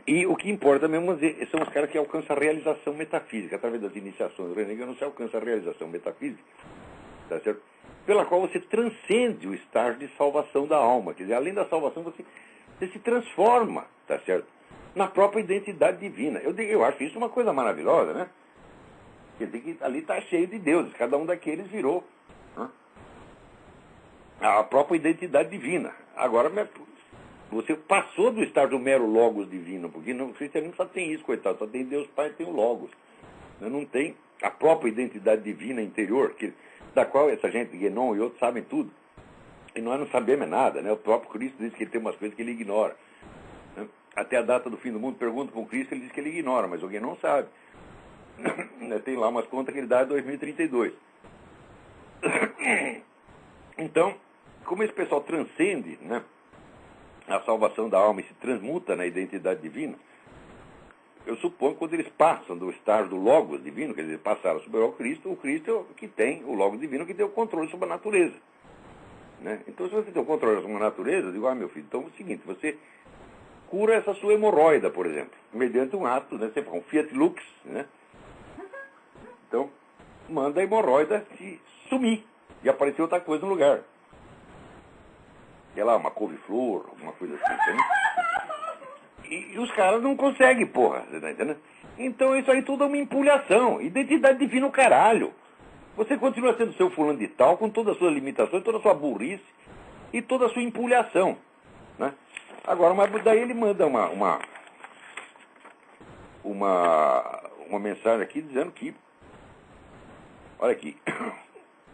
E o que importa mesmo são os caras que alcançam a realização metafísica. Através das iniciações do René Guénon, você alcança a realização metafísica, tá certo? Pela qual você transcende o estágio de salvação da alma. Quer dizer, além da salvação, você se transforma, tá certo? Na própria identidade divina. Eu acho isso uma coisa maravilhosa, né? Quer dizer que ali está cheio de deuses. Cada um daqueles virou, né, a própria identidade divina. Agora, você passou do estágio do mero logos divino, porque no cristianismo só tem isso, coitado. Só tem Deus Pai e tem o logos. Não tem a própria identidade divina interior, da qual essa gente, Guénon e outros, sabem tudo. E nós não sabemos nada, né? O próprio Cristo diz que ele tem umas coisas que ele ignora. Né? Até a data do fim do mundo, pergunta para o Cristo, ele diz que ele ignora, mas alguém não sabe. Tem lá umas contas que ele dá em 2032. Então, como esse pessoal transcende, né, a salvação da alma e se transmuta na identidade divina, eu suponho que quando eles passam do estágio do Logos divino, quer dizer, passaram sobre o Cristo é o que tem o Logos divino, que tem o controle sobre a natureza. Né? Então, se você tem o controle sobre a natureza, eu digo, meu filho, então é o seguinte, você cura essa sua hemorroida, por exemplo, mediante um ato, né? Você faz um Fiat Lux, né? Então, manda a hemorroida se sumir e aparecer outra coisa no lugar. Sei lá, uma couve-flor, alguma coisa assim, né? E os caras não conseguem, porra, você tá entendendo? Então isso aí tudo é uma empulhação. Identidade divina, o caralho. Você continua sendo seu fulano de tal, com todas as suas limitações, toda a sua burrice e toda a sua empulhação, né? Agora, mas daí ele manda uma mensagem aqui dizendo que, olha aqui,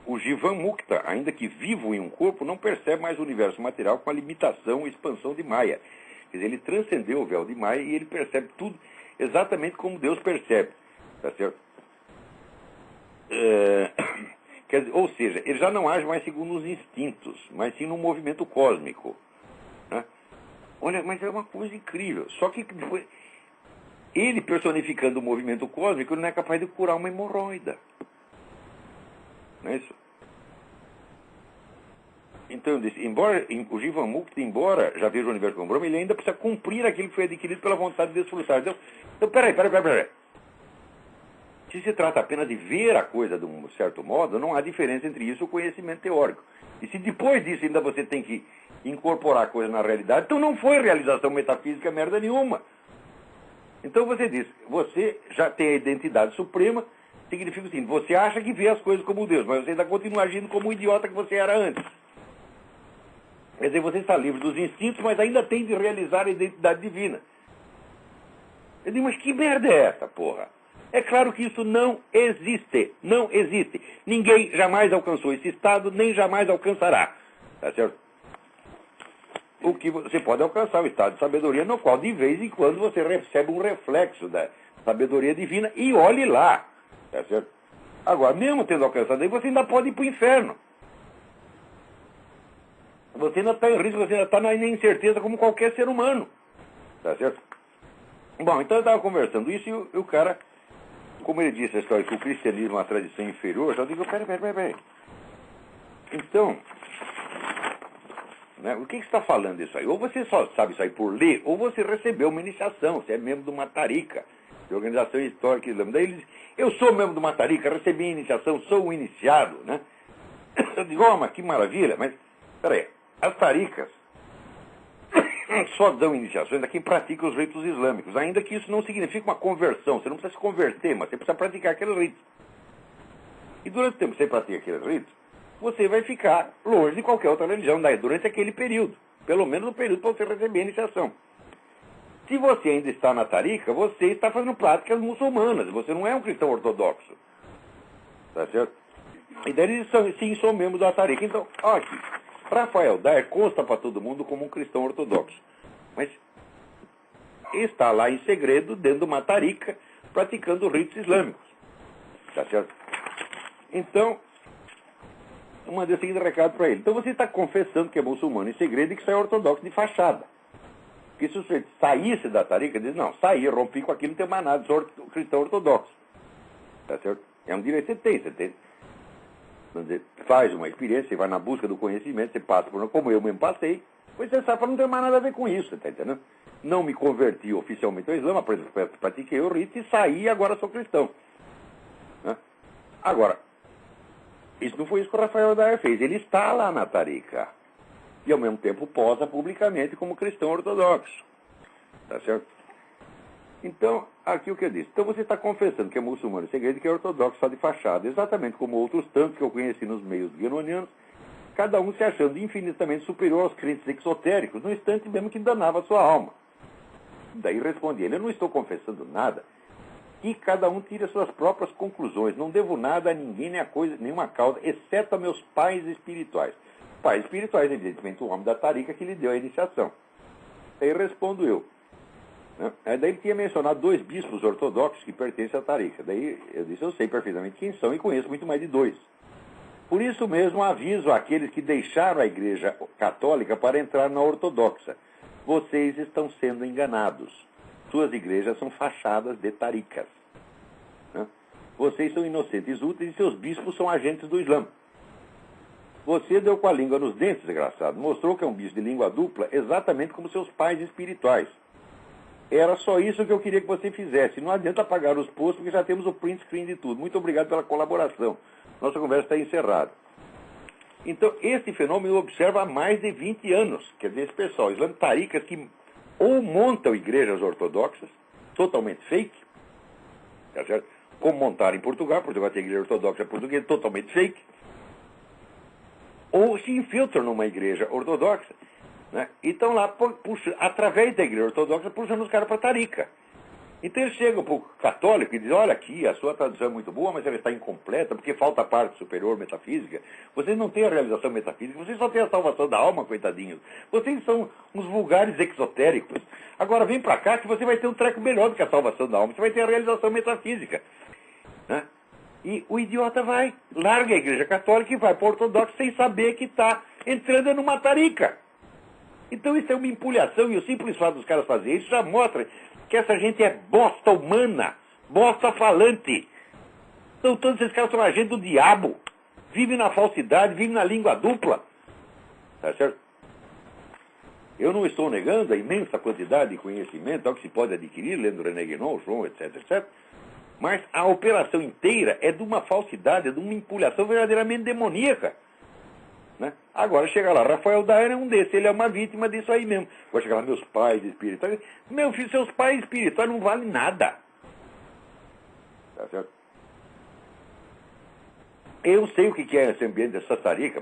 o Jivan Mukta, ainda que vivo em um corpo, não percebe mais o universo material com a limitação e expansão de Maya. Quer dizer, ele transcendeu o véu de Maya e ele percebe tudo. exatamente como Deus percebe. Tá certo? Quer dizer, ou seja, ele já não age mais segundo os instintos, mas sim num movimento cósmico. Né? Olha, mas é uma coisa incrível. Só que depois, ele personificando o movimento cósmico, ele não é capaz de curar uma hemorroida. Não é isso? Então, eu disse, embora o Jivamukta, embora já veja o universo como Brahma, ele ainda precisa cumprir aquilo que foi adquirido pela vontade de desfrutar. Então peraí. Se se trata apenas de ver a coisa de um certo modo, não há diferença entre isso e o conhecimento teórico. E se depois disso ainda você tem que incorporar a coisa na realidade, então não foi realização metafísica merda nenhuma. Então você diz, você já tem a identidade suprema, significa o seguinte, você acha que vê as coisas como Deus, mas você ainda continua agindo como o idiota que você era antes. Quer dizer, você está livre dos instintos, mas ainda tem de realizar a identidade divina. Eu digo, mas que merda é essa, porra? É claro que isso não existe. Não existe. Ninguém jamais alcançou esse estado, nem jamais alcançará. Tá certo? O que você pode alcançar, o estado de sabedoria, no qual de vez em quando você recebe um reflexo da sabedoria divina, e olhe lá. Tá certo? Agora, mesmo tendo alcançado aí, você ainda pode ir para o inferno. Você ainda está em risco, você ainda está na incerteza como qualquer ser humano. Tá certo? Bom, então eu estava conversando isso e o cara, como ele disse a história que o cristianismo é uma tradição inferior, eu digo, peraí. Então, né, o que você está falando isso aí? Ou você só sabe isso aí por ler, ou você recebeu uma iniciação, você é membro de uma tarica, de organização histórica islâmica. Daí ele diz, eu sou membro de uma tarica, recebi a iniciação, sou um iniciado, né? Eu digo, mas que maravilha, mas, peraí, as taricas só dão iniciações a quem pratica os ritos islâmicos, ainda que isso não signifique uma conversão. Você não precisa se converter, mas você precisa praticar aqueles ritos. E durante o tempo que você pratica aqueles ritos, você vai ficar longe de qualquer outra religião, durante aquele período. Pelo menos no período para você receber a iniciação. Se você ainda está na tarica, você está fazendo práticas muçulmanas. Você não é um cristão ortodoxo. Tá certo? E daí eles são membros da tarica. Então, olha aqui. Rafael Daher consta para todo mundo como um cristão ortodoxo. Mas está lá em segredo, dentro de uma tarica, praticando ritos islâmicos. Tá certo? Então, eu mandei o seguinte recado para ele. Então você está confessando que é muçulmano em segredo e que você é ortodoxo de fachada. Porque se você saísse da tarica, diz, não, saí, rompi com aquilo, não tem mais nada, sou cristão ortodoxo. Tá certo? É um direito que você tem. Você faz uma experiência, você vai na busca do conhecimento, você passa por como eu mesmo passei, pois você sabe que não tem mais nada a ver com isso, tá entendendo? Não me converti oficialmente ao Islã, pratiquei o rito e saí e agora sou cristão. Né? Agora, isso não foi isso que o Rafael Daher fez. Ele está lá na tarica e ao mesmo tempo posa publicamente como cristão ortodoxo. Tá certo? Então, aqui o que eu disse. Então você está confessando que é muçulmano em segredo e que é ortodoxo só de fachada. Exatamente como outros tantos que eu conheci nos meios guenonianos, cada um se achando infinitamente superior aos crentes exotéricos, no instante mesmo que danava a sua alma. Daí respondi ele, eu não estou confessando nada, que cada um tire as suas próprias conclusões. Não devo nada a ninguém, nem a coisa, nenhuma causa, exceto a meus pais espirituais. Pais espirituais, evidentemente, o homem da tarica que lhe deu a iniciação. Daí respondo eu. Daí ele tinha mencionado 2 bispos ortodoxos que pertencem à tarica. Daí eu disse, eu sei perfeitamente quem são e conheço muito mais de 2. Por isso mesmo aviso àqueles que deixaram a igreja católica para entrar na ortodoxa. Vocês estão sendo enganados. Suas igrejas são fachadas de taricas. Vocês são inocentes úteis e seus bispos são agentes do Islã. Você deu com a língua nos dentes, desgraçado. Mostrou que é um bispo de língua dupla exatamente como seus pais espirituais. Era só isso que eu queria que você fizesse. Não adianta apagar os posts, porque já temos o print screen de tudo. Muito obrigado pela colaboração. Nossa conversa está encerrada. Então, esse fenômeno eu observo há mais de 20 anos. Quer dizer, esse pessoal, islâmico taricas, que ou montam igrejas ortodoxas, totalmente fake, tá certo? Como montaram em Portugal tem igreja ortodoxa portuguesa, totalmente fake, ou se infiltram numa igreja ortodoxa, né? E estão lá, através da igreja ortodoxa, puxando os caras para a tarica. Então eles chegam para o católico e dizem, olha aqui, a sua tradução é muito boa, mas ela está incompleta, porque falta a parte superior metafísica. Vocês não têm a realização metafísica, vocês só têm a salvação da alma, coitadinhos. Vocês são uns vulgares exotéricos. Agora vem para cá que você vai ter um treco melhor do que a salvação da alma, você vai ter a realização metafísica. Né? E o idiota vai, larga a igreja católica e vai para o ortodoxo sem saber que está entrando numa tarica. Então isso é uma empulhação, e o simples fato dos caras fazerem isso já mostra que essa gente é bosta humana, bosta falante. Então todos esses caras são agentes do diabo, vivem na falsidade, vivem na língua dupla. Tá certo? Eu não estou negando a imensa quantidade de conhecimento, ao que se pode adquirir, lendo René Guénon, João, etc, etc. Mas a operação inteira é de uma falsidade, é de uma empulhação verdadeiramente demoníaca. Né? Agora chega lá, Rafael Daer é um desses, ele é uma vítima disso aí mesmo. Agora chega lá, meus pais espirituais. Meu filho, seus pais espirituais não valem nada. Tá certo? Eu sei o que é esse ambiente dessa tarica.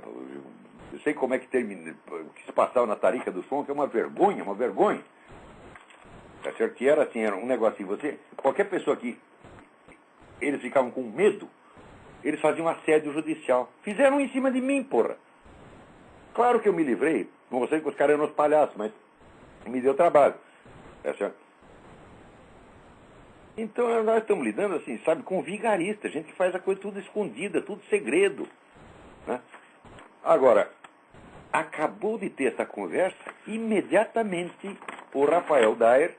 Eu sei como é que termina, o que se passava na tarica do som, que é uma vergonha, uma vergonha. Tá certo? Que era assim, era um negócio assim, você, qualquer pessoa que eles ficavam com medo, eles faziam assédio judicial. Fizeram em cima de mim, porra. Claro que eu me livrei, não sei que os caras eram uns palhaços, mas me deu trabalho. É certo? Então nós estamos lidando assim, sabe, com vigarista, gente que faz a coisa tudo escondida, tudo segredo. Né? Agora, acabou de ter essa conversa, imediatamente o Rafael Daer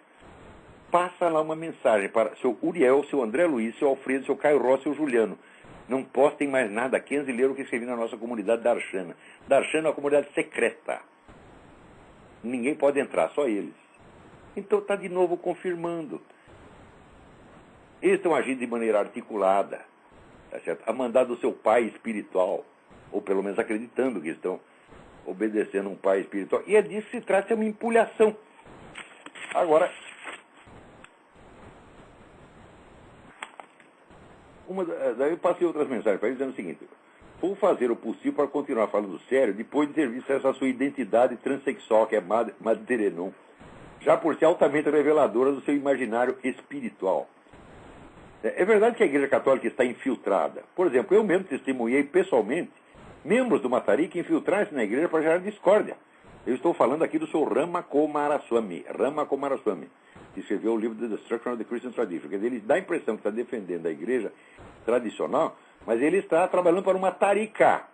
passa lá uma mensagem para seu Uriel, seu André Luiz, seu Alfredo, seu Caio Rossi, seu Juliano. Não postem mais nada, 15 leram o que escrevi na nossa comunidade Darshana. Darshana é uma comunidade secreta. Ninguém pode entrar, só eles. Então está de novo confirmando. Eles estão agindo de maneira articulada, tá certo? A mandar do seu pai espiritual, ou pelo menos acreditando que estão obedecendo um pai espiritual. E é disso que se trata, é uma empulhação. Agora, daí eu passei outras mensagens para ele dizendo o seguinte: vou fazer o possível para continuar falando sério depois de ter visto essa sua identidade transexual, que é Madrenon, já por ser altamente reveladora do seu imaginário espiritual. É verdade que a Igreja Católica está infiltrada. Por exemplo, eu mesmo testemunhei pessoalmente membros do Matarica infiltrarem-se na igreja para gerar discórdia. Eu estou falando aqui do seu Rama Coomaraswamy, que escreveu o livro The Destruction of the Christian Tradition. Quer dizer, ele dá a impressão que está defendendo a igreja tradicional, mas ele está trabalhando para uma tarica.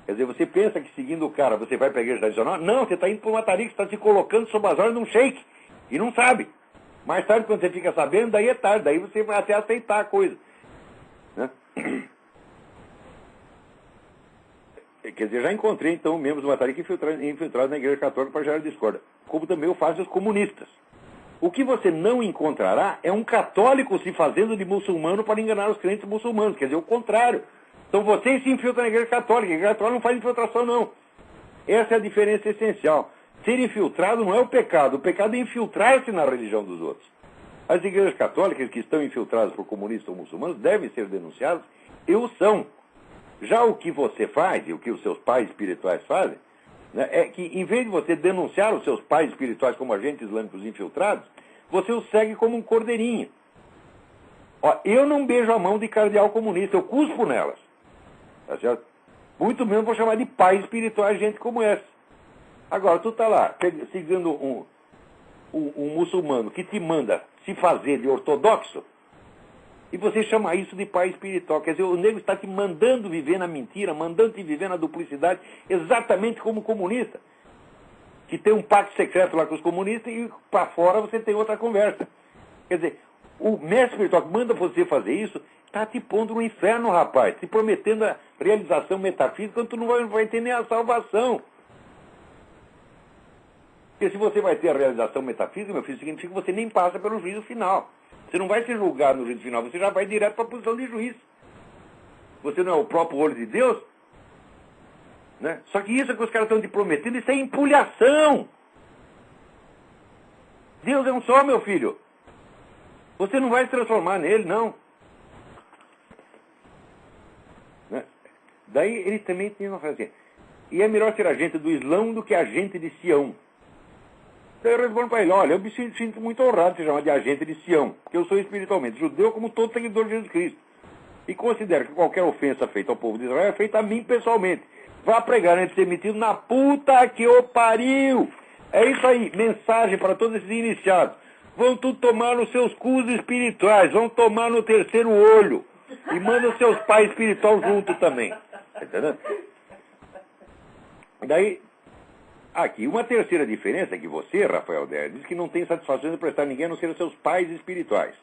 Quer dizer, você pensa que seguindo o cara você vai para a igreja tradicional? Não, você está indo para uma tarica, você está se colocando sob as ordens de um sheik e não sabe. Mais tarde, quando você fica sabendo, daí é tarde, daí você vai até aceitar a coisa. Né? Quer dizer, já encontrei, então, membros do Matarica infiltrados na Igreja Católica para gerar discórdia. Como também eu faço os comunistas. O que você não encontrará é um católico se fazendo de muçulmano para enganar os crentes muçulmanos. Quer dizer, o contrário. Então vocês se infiltram na Igreja Católica. A Igreja Católica não faz infiltração, não. Essa é a diferença essencial. Ser infiltrado não é o pecado é infiltrar-se na religião dos outros. As igrejas católicas que estão infiltradas por comunistas ou muçulmanos devem ser denunciadas, e o são. Já o que você faz, e o que os seus pais espirituais fazem, né, é que, em vez de você denunciar os seus pais espirituais como agentes islâmicos infiltrados, você os segue como um cordeirinho. Ó, eu não beijo a mão de cardeal comunista, eu cuspo nelas. Tá certo? Muito menos vou chamar de pai espiritual gente como essa. Agora, tu está lá, seguindo um muçulmano que te manda se fazer de ortodoxo, e você chama isso de pai espiritual. Quer dizer, o nego está te mandando viver na mentira, mandando te viver na duplicidade, exatamente como o comunista, que tem um pacto secreto lá com os comunistas e para fora você tem outra conversa. Quer dizer, o mestre espiritual que manda você fazer isso está te pondo no inferno, rapaz, te prometendo a realização metafísica quando tu não vai ter nem a salvação. Porque se você vai ter a realização metafísica, meu filho, significa que você nem passa pelo juízo final. Você não vai ser julgado no juízo final, você já vai direto para a posição de juiz. Você não é o próprio olho de Deus? Né? Só que isso que os caras estão te prometendo, isso é empulhação. Deus é um só, meu filho. Você não vai se transformar nele, não. Né? Daí ele também tem uma frase assim: e é melhor ser agente do Islão do que agente de Sião. Daí eu respondo para ele, olha, eu me sinto muito honrado de ser chamado de agente de Sião, porque eu sou espiritualmente judeu como todo seguidor de Jesus Cristo. E considero que qualquer ofensa feita ao povo de Israel é feita a mim pessoalmente. Vá pregar antes de ser metido na puta que o pariu. É isso aí, mensagem para todos esses iniciados. Vão tudo tomar nos seus cus espirituais, vão tomar no terceiro olho. E manda os seus pais espirituais junto também. Tá entendendo? Daí, aqui, uma terceira diferença é que você, Rafael Der, diz que não tem satisfação de prestar ninguém a não ser os seus pais espirituais.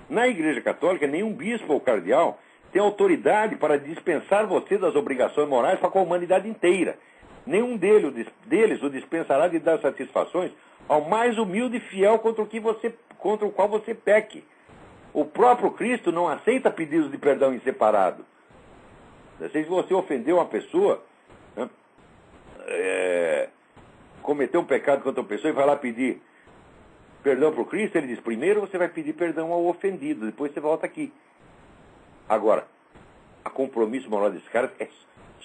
Na Igreja Católica, nenhum bispo ou cardeal tem autoridade para dispensar você das obrigações morais para com a humanidade inteira. Nenhum deles o dispensará de dar satisfações ao mais humilde e fiel contra o qual você peque. O próprio Cristo não aceita pedidos de perdão em separado. Se você ofendeu uma pessoa, né, cometeu um pecado contra uma pessoa e vai lá pedir perdão para o Cristo, ele diz, primeiro você vai pedir perdão ao ofendido, depois você volta aqui. Agora, a compromisso moral desse cara é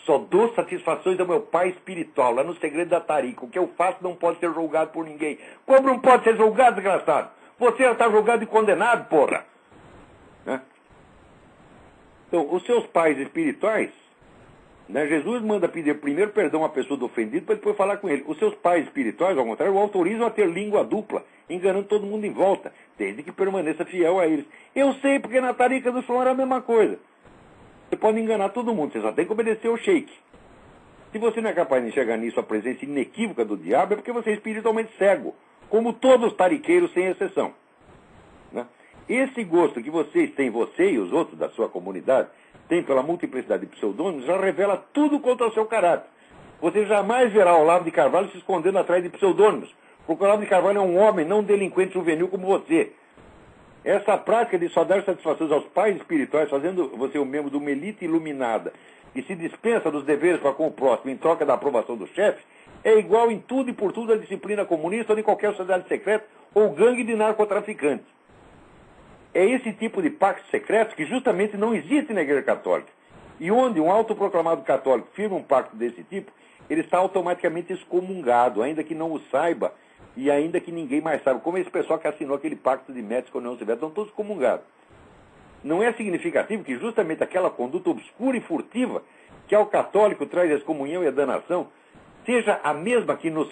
só dou satisfações ao meu pai espiritual, lá no segredo da tarica. O que eu faço não pode ser julgado por ninguém. Como não pode ser julgado, desgraçado? Você já está julgado e condenado, porra. Né? Então, os seus pais espirituais, né, Jesus manda pedir primeiro perdão à pessoa do ofendido para depois falar com ele. Os seus pais espirituais, ao contrário, o autorizam a ter língua dupla, enganando todo mundo em volta, desde que permaneça fiel a eles. Eu sei, porque na tarica do som era a mesma coisa. Você pode enganar todo mundo, você só tem que obedecer ao sheik. Se você não é capaz de enxergar nisso a presença inequívoca do diabo, é porque você é espiritualmente cego, como todos os tariqueiros, sem exceção. Né? Esse gosto que vocês têm, você e os outros da sua comunidade, têm pela multiplicidade de pseudônimos, já revela tudo contra o seu caráter. Você jamais verá o Olavo de Carvalho se escondendo atrás de pseudônimos, porque o Olavo de Carvalho é um homem, não um delinquente juvenil como você. Essa prática de só dar satisfações aos pais espirituais, fazendo você um membro de uma elite iluminada, e se dispensa dos deveres para com o próximo em troca da aprovação do chefe, é igual em tudo e por tudo à disciplina comunista ou de qualquer sociedade secreta ou gangue de narcotraficantes. É esse tipo de pacto secreto que justamente não existe na Igreja Católica. E onde um autoproclamado católico firma um pacto desse tipo, ele está automaticamente excomungado, ainda que não o saiba e ainda que ninguém mais saiba. Como esse pessoal que assinou aquele pacto de Médici com a União Soviética, estão todos excomungados. Não é significativo que justamente aquela conduta obscura e furtiva que ao católico traz a excomunhão e a danação, seja a mesma que no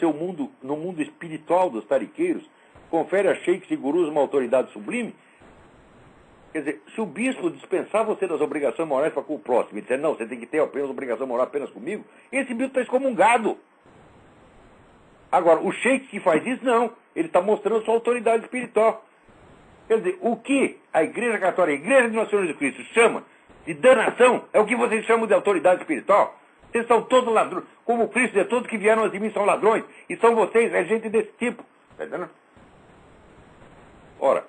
mundo espiritual dos tariqueiros, confere a sheiks e gurus uma autoridade sublime? Quer dizer, se o bispo dispensar você das obrigações morais para com o próximo e disser, não, você tem que ter apenas obrigação moral apenas comigo, esse bispo está excomungado. Agora, o sheik que faz isso, não. Ele está mostrando sua autoridade espiritual. Quer dizer, o que a Igreja Católica, a Igreja de Nosso Senhor Jesus Cristo, chama de danação, é o que vocês chamam de autoridade espiritual. Vocês são todos ladrões. Como Cristo diz, todos que vieram antes de mim são ladrões. E são vocês, é gente desse tipo. Está entendendo? Ora.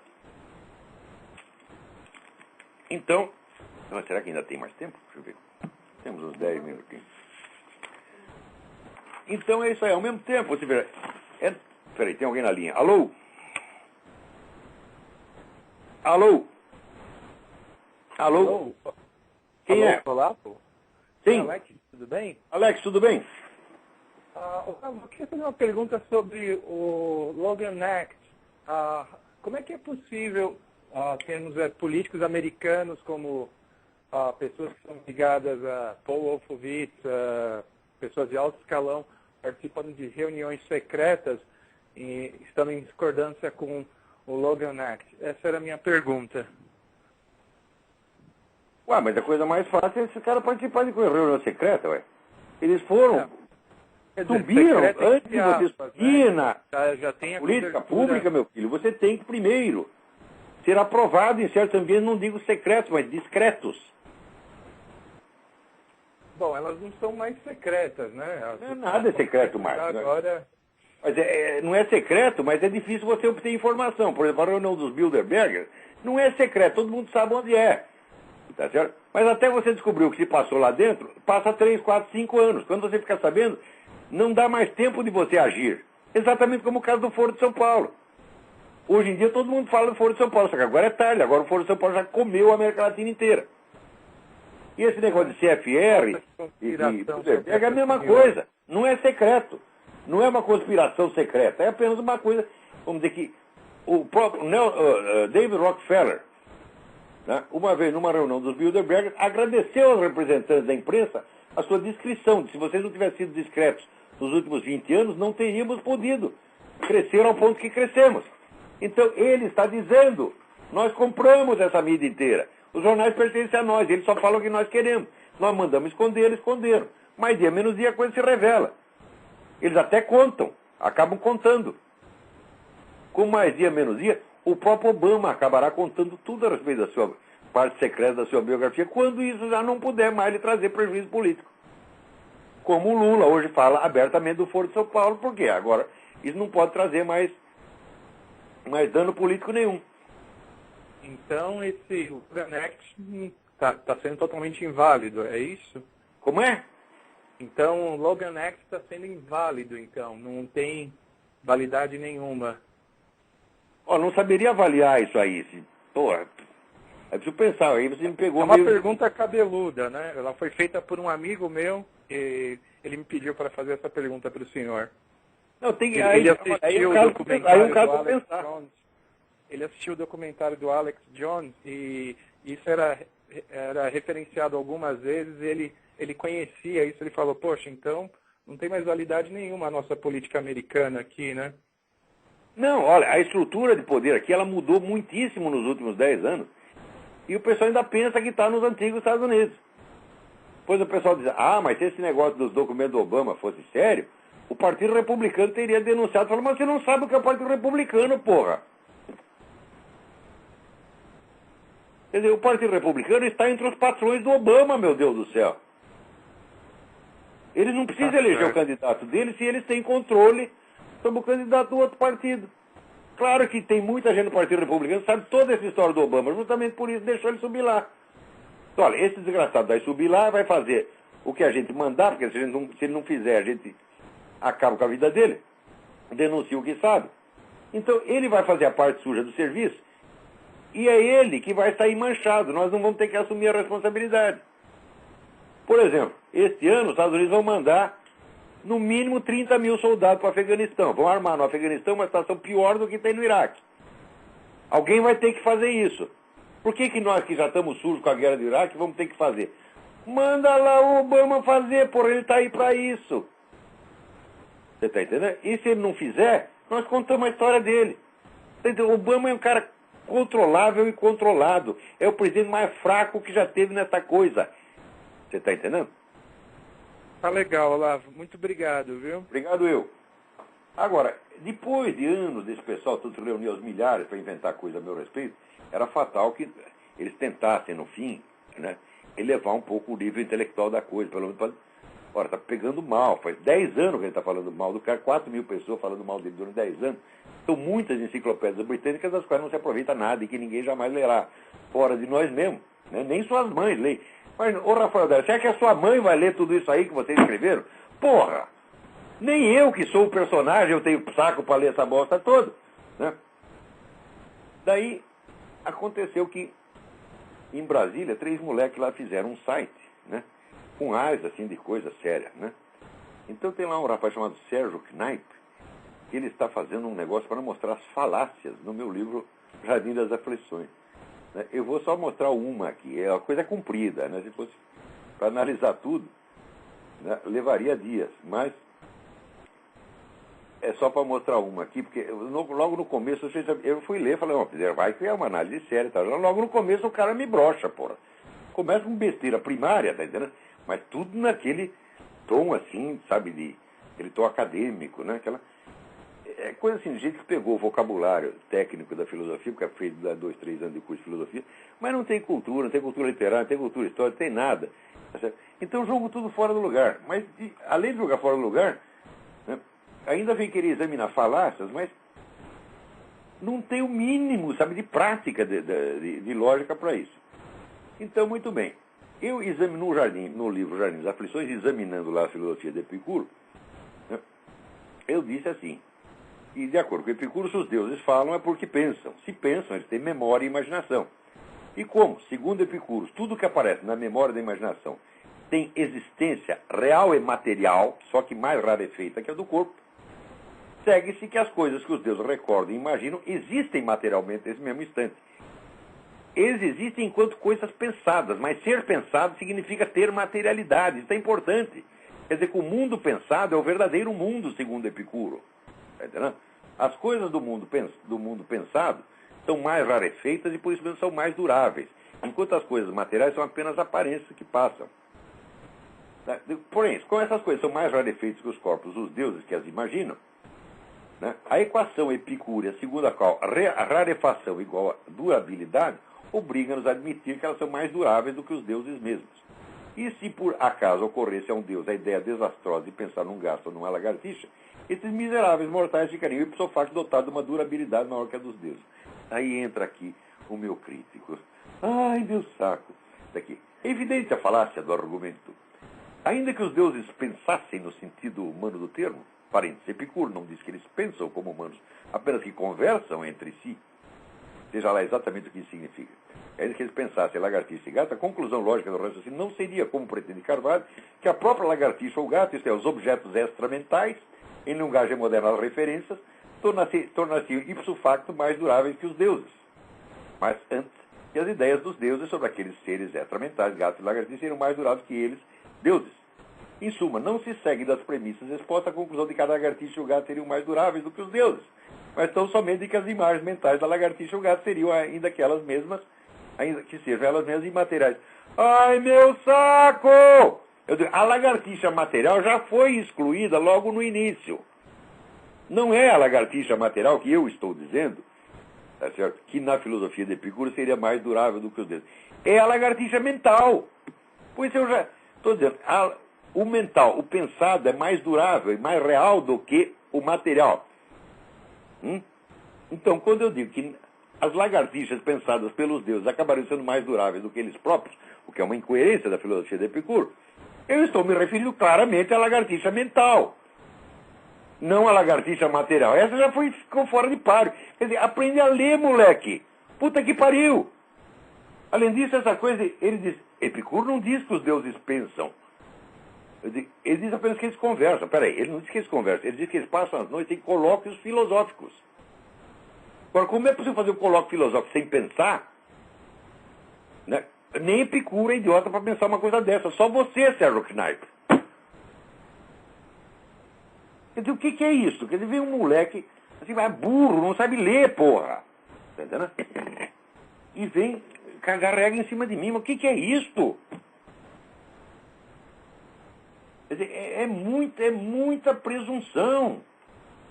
Então, será que ainda tem mais tempo? Deixa eu ver. Temos uns 10 minutinhos. Então é isso aí, ao mesmo tempo, você vê. Peraí, tem alguém na linha. Alô? Alô? Alô? Quem é? Olá, pô. Sim. Alex, tudo bem? Alex, tudo bem? Eu queria fazer uma pergunta sobre o Logan Act. Como é que é possível termos políticos americanos como pessoas que são ligadas a Paul Wolfowitz, pessoas de alto escalão, participando de reuniões secretas e estando em discordância com o Logan Act? Essa era a minha pergunta. Ué, mas a coisa mais fácil é esse cara participar de reunião secreta, ué. Eles foram, subiram, antes de você subir na já tem a política pública, meu filho, você tem que primeiro ser aprovado em certos ambientes, não digo secretos, mas discretos. Bom, elas não são mais secretas, né? Não é nada secreto mais. Agora... Né? Mas não é secreto, mas é difícil você obter informação. Por exemplo, a reunião dos Bilderberger não é secreto, todo mundo sabe onde é. Tá certo? Mas até você descobrir o que se passou lá dentro, passa 3, 4, 5 anos. Quando você fica sabendo, não dá mais tempo de você agir. Exatamente como o caso do Foro de São Paulo. Hoje em dia todo mundo fala do Foro de São Paulo, só que agora é tarde. Agora o Foro de São Paulo já comeu a América Latina inteira. E esse negócio de CFR e Bilderberg é a mesma coisa. Não é secreto. Não é uma conspiração secreta, é apenas uma coisa, vamos dizer que o próprio David Rockefeller, né, uma vez numa reunião dos Bilderberg, agradeceu aos representantes da imprensa a sua discrição. Se vocês não tivessem sido discretos nos últimos 20 anos, não teríamos podido crescer ao ponto que crescemos. Então ele está dizendo, nós compramos essa mídia inteira. Os jornais pertencem a nós, eles só falam o que nós queremos. Nós mandamos esconder, eles esconderam. Mais dia, menos dia, a coisa se revela. Eles até contam, acabam contando. Com mais dia, menos dia, o próprio Obama acabará contando tudo a respeito da sua parte secreta da sua biografia, quando isso já não puder mais lhe trazer prejuízo político. Como o Lula hoje fala abertamente do Foro de São Paulo, porque agora isso não pode trazer mais dano político nenhum. Então esse Logan Act está sendo totalmente inválido, é isso? Como é? Então o Logan Act está sendo inválido, então, não tem validade nenhuma. Não saberia avaliar isso aí. Porra, é preciso pensar, aí você me pegou É uma meio... pergunta cabeluda, né? Ela foi feita por um amigo meu e ele me pediu para fazer essa pergunta para o senhor. Não, tem que... Ele assistiu o documentário do Alex pensar. Jones. Ele assistiu o documentário do Alex Jones e isso era referenciado algumas vezes. Ele conhecia isso, ele falou, poxa, então não tem mais validade nenhuma a nossa política americana aqui, né? Não, olha, a estrutura de poder aqui, ela mudou muitíssimo nos últimos 10 anos. E o pessoal ainda pensa que está nos antigos Estados Unidos. Depois o pessoal diz, mas se esse negócio dos documentos do Obama fosse sério, o Partido Republicano teria denunciado. Falou, mas você não sabe o que é o Partido Republicano, porra. Quer dizer, o Partido Republicano está entre os patrões do Obama, meu Deus do céu. Eles não precisam eleger o candidato deles se eles têm controle sobre o candidato do outro partido. Claro que tem muita gente no Partido Republicano que sabe toda essa história do Obama, justamente por isso deixou ele subir lá. Então, olha, esse desgraçado vai subir lá, vai fazer o que a gente mandar, porque se ele não fizer, a gente acaba com a vida dele, denuncia o que sabe. Então, ele vai fazer a parte suja do serviço, e é ele que vai sair manchado, nós não vamos ter que assumir a responsabilidade. Por exemplo, este ano os Estados Unidos vão mandar no mínimo 30 mil soldados para o Afeganistão. Vão armar no Afeganistão uma situação pior do que tem no Iraque. Alguém vai ter que fazer isso. Por que nós que já estamos sujos com a guerra do Iraque vamos ter que fazer? Manda lá o Obama fazer, porra, ele está aí para isso. Você está entendendo? E se ele não fizer, nós contamos a história dele. O Obama é um cara controlável e controlado. É o presidente mais fraco que já teve nessa coisa. Você está entendendo? Tá legal, Olavo. Muito obrigado, viu? Obrigado eu. Agora, depois de anos desse pessoal todo se reunir aos milhares para inventar coisa a meu respeito, era fatal que eles tentassem, no fim, né, elevar um pouco o nível intelectual da coisa. Pelo menos, ora, tá pegando mal. Faz 10 anos que ele está falando mal do cara, 4 mil pessoas falando mal dele durante 10 anos. São muitas enciclopédias britânicas das quais não se aproveita nada e que ninguém jamais lerá. Fora de nós mesmos. Né? Nem suas mães leem. Mas, ô Rafael, será que a sua mãe vai ler tudo isso aí que vocês escreveram? Porra! Nem eu, que sou o personagem, eu tenho saco para ler essa bosta toda. Né? Daí, aconteceu que, em Brasília, 3 moleques lá fizeram um site, né? Com áreas, assim, de coisa séria, né? Então tem lá um rapaz chamado Sérgio Knaip, que ele está fazendo um negócio para mostrar as falácias no meu livro Jardim das Aflições. Eu vou só mostrar uma aqui, é uma coisa comprida, né? Se fosse para analisar tudo, né, levaria dias, mas é só para mostrar uma aqui, porque logo no começo eu fui ler, falei, vai criar uma análise séria, tá? Logo no começo o cara me brocha, porra. Começa com besteira primária, tá entendendo? Mas tudo naquele tom assim, sabe, aquele tom acadêmico, né? É coisa assim, de gente que pegou o vocabulário técnico da filosofia, porque é feito 2, 3 anos de curso de filosofia, mas não tem cultura, não tem cultura literária, não tem cultura histórica, não tem nada. Tá, então jogo tudo fora do lugar. Mas, além de jogar fora do lugar, né, ainda vem querer examinar falácias, mas não tem o mínimo, sabe, de prática, de lógica para isso. Então, muito bem. Eu examino no livro Jardim das Aflições, examinando lá a filosofia de Epicuro, né, eu disse assim, e de acordo com Epicuro, se os deuses falam é porque pensam. Se pensam, eles têm memória e imaginação. E como, segundo Epicuro, tudo que aparece na memória da imaginação tem existência real e material, só que mais rarefeita que a do corpo, segue-se que as coisas que os deuses recordam e imaginam existem materialmente nesse mesmo instante. Eles existem enquanto coisas pensadas, mas ser pensado significa ter materialidade. Isso é importante. Quer dizer que o mundo pensado é o verdadeiro mundo, segundo Epicuro. Está entendendo? As coisas do mundo pensado são mais rarefeitas e por isso mesmo são mais duráveis, enquanto as coisas materiais são apenas aparências que passam. Porém, como essas coisas são mais rarefeitas que os corpos dos deuses que as imaginam, né, a equação epicúrea, segundo a qual a rarefação igual a durabilidade, obriga-nos a admitir que elas são mais duráveis do que os deuses mesmos. E se por acaso ocorresse a um deus a ideia desastrosa de pensar num gasto ou numa lagartixa, esses miseráveis mortais ficariam ipso facto dotados de uma durabilidade maior que a dos deuses. Aí entra aqui o meu crítico. Ai, meu saco. Daqui. É evidente a falácia do argumento. Ainda que os deuses pensassem no sentido humano do termo, parênteses, Epicuro não diz que eles pensam como humanos, apenas que conversam entre si, seja lá exatamente o que isso significa. Ainda que eles pensassem lagartixa e gato, a conclusão lógica do raciocínio não seria, como pretende Carvalho, que a própria lagartixa ou gato, isto é, os objetos extramentais, em linguagem moderna as referências, tornar-se ipso facto mais duráveis que os deuses. Mas antes, que as ideias dos deuses sobre aqueles seres extramentais, gatos e lagartixas, seriam mais duráveis que eles, deuses. Em suma, não se segue das premissas expostas à conclusão de que a lagartixa e o gato seriam mais duráveis do que os deuses, mas tão somente de que as imagens mentais da lagartixa e o gato seriam ainda aquelas mesmas, ainda que sejam elas mesmas imateriais. Ai, meu saco! Eu digo, a lagartixa material já foi excluída logo no início. Não é a lagartixa material que eu estou dizendo, tá certo? Que na filosofia de Epicuro seria mais durável do que os deuses. É a lagartixa mental. Pois eu já estou dizendo, o mental, o pensado é mais durável e mais real do que o material. Então, quando eu digo que as lagartixas pensadas pelos deuses acabariam sendo mais duráveis do que eles próprios, o que é uma incoerência da filosofia de Epicuro, eu estou me referindo claramente à lagartixa mental, não à lagartixa material. Essa já ficou fora de páreo. Quer dizer, aprende a ler, moleque. Puta que pariu. Além disso, essa coisa, ele diz, Epicuro não diz que os deuses pensam. Ele diz apenas que eles conversam. Peraí, ele não diz que eles conversam, ele diz que eles passam as noites em colóquios filosóficos. Agora, como é possível fazer um colóquio filosófico sem pensar? Né? Nem Epicuro é idiota para pensar uma coisa dessa. Só você, Sérgio Knaip. Quer dizer, o que é isso? Quer dizer, vem um moleque, assim, é burro, não sabe ler, porra. Tá entendendo? E vem cagar regra em cima de mim. Mas o que é isto? Quer dizer, é muita presunção.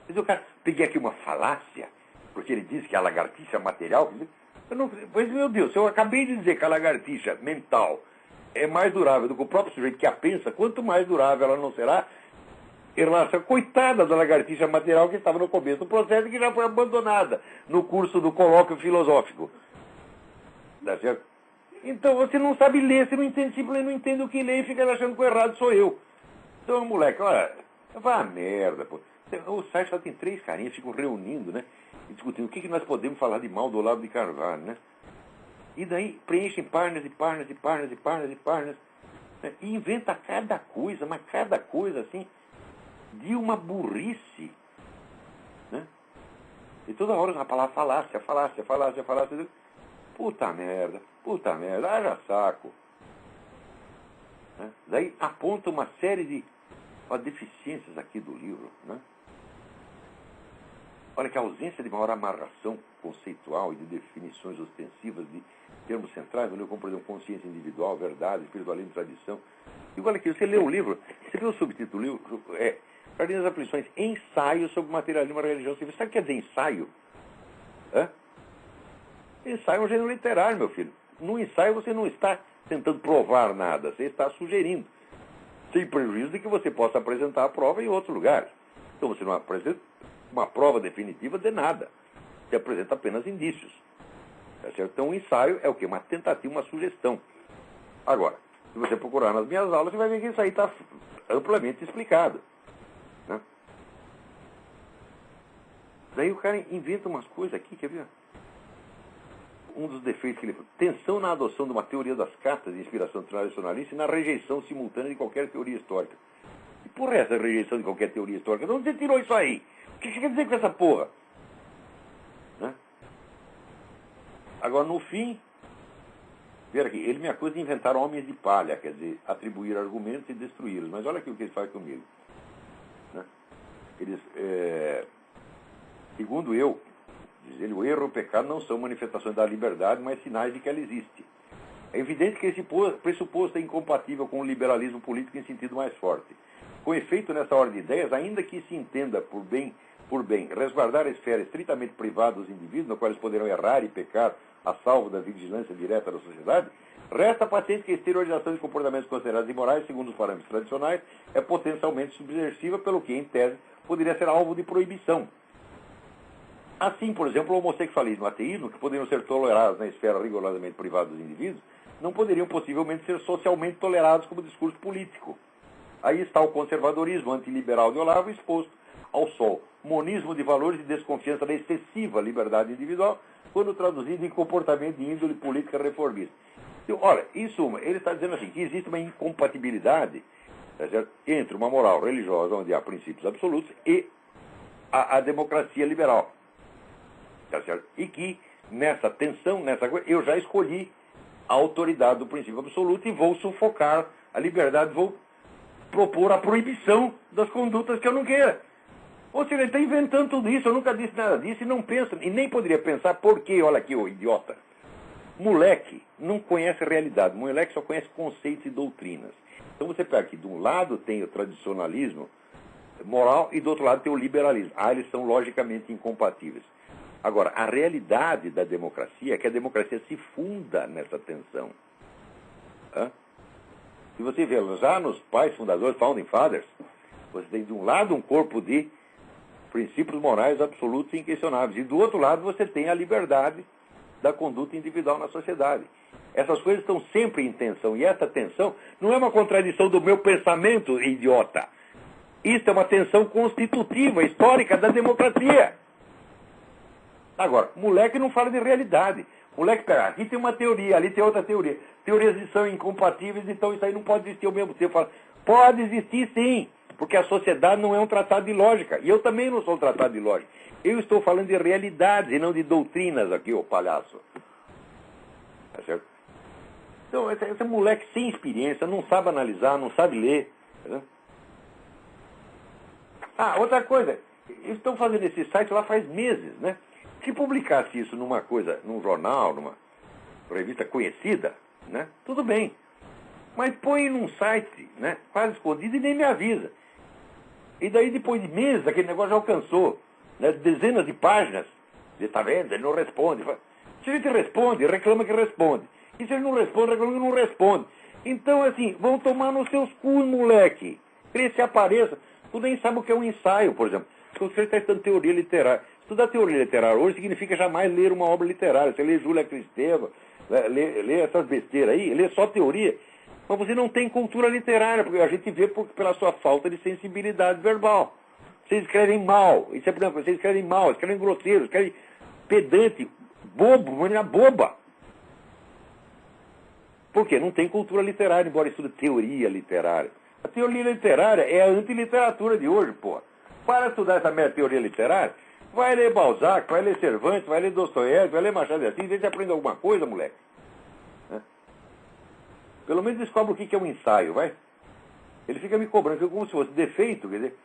Quer dizer, o cara, peguei aqui uma falácia, porque ele disse que a lagartixa material... Pois, meu Deus, se eu acabei de dizer que a lagartixa mental é mais durável do que o próprio sujeito que a pensa, quanto mais durável ela não será em relação à coitada da lagartixa material que estava no começo do processo e que já foi abandonada no curso do colóquio filosófico. Tá certo? Então, você não sabe ler, você não entende, simplesmente não entende o que lê e fica achando que o errado sou eu. Então, moleque, olha, vai a merda, pô. O site só tem 3 carinhas, ficam reunindo, né? E discutindo o que nós podemos falar de mal do Olavo de Carvalho, né? E daí preenchem páginas e páginas e páginas e páginas e páginas, né? E inventa cada coisa, mas cada coisa assim, de uma burrice, né? E toda hora a palavra falácia. Puta merda, haja saco. Né? Daí aponta uma série de deficiências aqui do livro, né? Olha que a ausência de maior amarração conceitual e de definições ostensivas de termos centrais, como por exemplo, consciência individual, verdade, espiritualismo e tradição. E olha aqui, você lê o livro, você vê o subtítulo do livro, Jardim das Aflições, ensaio sobre o materialismo e a religião civil. Sabe o que quer dizer ensaio? Ensaio é um gênero literário, meu filho. No ensaio você não está tentando provar nada, você está sugerindo, sem prejuízo de que você possa apresentar a prova em outros lugares. Então você não apresenta uma prova definitiva de nada. Você apresenta apenas indícios. Tá certo? Então, o ensaio é o quê? Uma tentativa, uma sugestão. Agora, se você procurar nas minhas aulas, você vai ver que isso aí está amplamente explicado. Né? Daí o cara inventa umas coisas aqui, quer ver? Um dos defeitos que ele falou, tensão na adoção de uma teoria das cartas de inspiração tradicionalista e na rejeição simultânea de qualquer teoria histórica. E por essa rejeição de qualquer teoria histórica, de onde você tirou isso aí? que você quer dizer com essa porra? Né? Agora, no fim, veja aqui, ele me acusa de inventar homens de palha, quer dizer, atribuir argumentos e destruí-los. Mas olha aqui o que ele faz comigo. Né? Eles, segundo eu, diz ele, o erro e o pecado não são manifestações da liberdade, mas sinais de que ela existe. É evidente que esse pressuposto é incompatível com o liberalismo político em sentido mais forte. Com efeito, nessa ordem de ideias, ainda que se entenda por bem resguardar a esfera estritamente privada dos indivíduos, no qual eles poderão errar e pecar a salvo da vigilância direta da sociedade, resta patente que a exteriorização de comportamentos considerados imorais, segundo os parâmetros tradicionais, é potencialmente subversiva, pelo que, em tese, poderia ser alvo de proibição. Assim, por exemplo, o homossexualismo e o ateísmo, que poderiam ser tolerados na esfera rigorosamente privada dos indivíduos, não poderiam possivelmente ser socialmente tolerados como discurso político. Aí está o conservadorismo antiliberal de Olavo exposto ao sol. Monismo de valores e desconfiança da excessiva liberdade individual, quando traduzido em comportamento de índole política reformista. Então, olha, em suma, ele está dizendo assim, que existe uma incompatibilidade, tá certo, entre uma moral religiosa, onde há princípios absolutos, e a democracia liberal. Tá certo? E que, nessa tensão, nessa coisa, eu já escolhi a autoridade do princípio absoluto e vou sufocar a liberdade, vou propor a proibição das condutas que eu não queira. Ou seja, ele está inventando tudo isso, eu nunca disse nada disso e não pensa, e nem poderia pensar por quê, olha aqui, ô idiota. Moleque não conhece a realidade, moleque só conhece conceitos e doutrinas. Então você pega aqui, de um lado tem o tradicionalismo moral e do outro lado tem o liberalismo. Eles são logicamente incompatíveis. Agora, a realidade da democracia é que a democracia se funda nessa tensão. Se você vê já nos pais fundadores, Founding Fathers, você tem de um lado um corpo de princípios morais absolutos e inquestionáveis, e do outro lado você tem a liberdade da conduta individual na sociedade. Essas coisas estão sempre em tensão, e essa tensão não é uma contradição do meu pensamento, idiota. Isso é uma tensão constitutiva, histórica da democracia. Agora, moleque não fala de realidade. Moleque, pera, aqui tem uma teoria, ali tem outra teoria. Teorias são incompatíveis, então isso aí não pode existir ao mesmo tempo. Fala, pode existir sim, porque a sociedade não é um tratado de lógica. E eu também não sou um tratado de lógica. Eu estou falando de realidades e não de doutrinas aqui, ô palhaço. Tá certo? Então, esse moleque sem experiência, não sabe analisar, não sabe ler. Tá? Outra coisa, eles estão fazendo esse site lá faz meses, né? Se publicasse isso num jornal, numa revista conhecida, né? Tudo bem. Mas põe num site, né? Quase escondido e nem me avisa. E daí, depois de meses, aquele negócio já alcançou, né? Dezenas de páginas. Você está vendo? Ele não responde. Se ele te responde, reclama que responde. E se ele não responde, reclama que não responde. Então, assim, vão tomar nos seus cus, moleque. Ele se apareça. Tu nem sabe o que é um ensaio, por exemplo. Se você está estudando teoria literária. Estudar teoria literária hoje significa jamais ler uma obra literária. Você lê Júlia Kristeva, lê essas besteiras aí, lê só teoria. Mas você não tem cultura literária, porque a gente vê pela sua falta de sensibilidade verbal. Vocês escrevem mal, isso é branco, vocês escrevem mal, escrevem grosseiro, escrevem pedante, bobo, maneira boba. Por quê? Não tem cultura literária, embora estude teoria literária. A teoria literária é a antiliteratura de hoje, pô. Para estudar essa merda teoria literária, vai ler Balzac, vai ler Cervantes, vai ler Dostoiévski, vai ler Machado de Assis, vê se aprende alguma coisa, moleque. Pelo menos descobre o que é um ensaio, vai. Ele fica me cobrando, fica como se fosse defeito, quer dizer,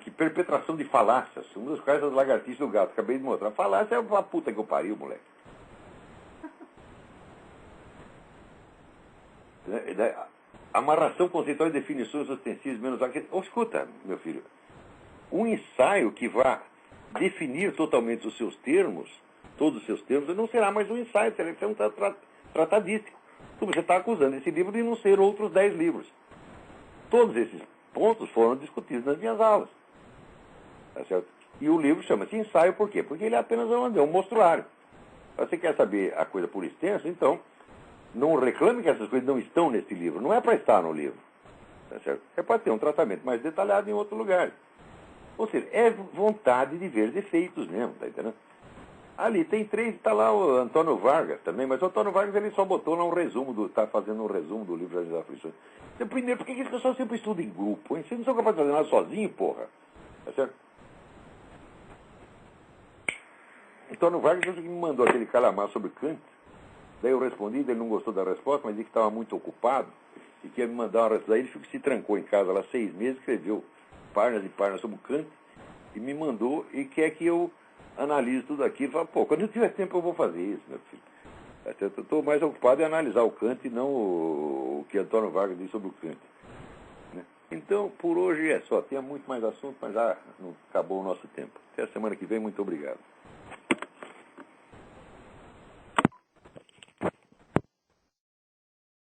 que perpetração de falácias, um dos caras das lagartixas do gato, acabei de mostrar. Falácia é uma puta que eu pariu, moleque. Amarração conceitual e definições ostensivas menos... escuta, meu filho, um ensaio que vá definir totalmente os seus termos, todos os seus termos, não será mais um ensaio, será que ser um tratadístico. Você está acusando esse livro de não ser outros 10 livros. Todos esses pontos foram discutidos nas minhas aulas. Tá certo? E o livro chama-se ensaio, por quê? Porque ele é apenas um mostruário. Você quer saber a coisa por extenso, então, não reclame que essas coisas não estão nesse livro. Não é para estar no livro. Tá certo? É para ter um tratamento mais detalhado em outro lugar. Ou seja, é vontade de ver defeitos mesmo, tá entendendo? Ali tem 3, está lá o Antônio Vargas também, mas o Antônio Vargas ele só botou lá um resumo, está fazendo um resumo do livro das Aflições. Então, primeiro, por que esse pessoal sempre estuda em grupo, hein? Vocês não são capazes de fazer nada sozinho, porra. Tá certo? Antônio Vargas me mandou aquele calhamar sobre Kant. Daí eu respondi, ele não gostou da resposta, mas disse que estava muito ocupado e que ia me mandar uma resposta. Daí ele se trancou em casa lá 6 meses, escreveu páginas e páginas sobre Kant e me mandou e quer que eu analise tudo aquilo. Fala, pô, quando eu tiver tempo eu vou fazer isso, meu filho. Eu estou mais ocupado em analisar o Kant e não o que Antônio Vargas disse sobre o Kant. Né? Então, por hoje é só. Tinha muito mais assunto, mas já acabou o nosso tempo. Até a semana que vem. Muito obrigado.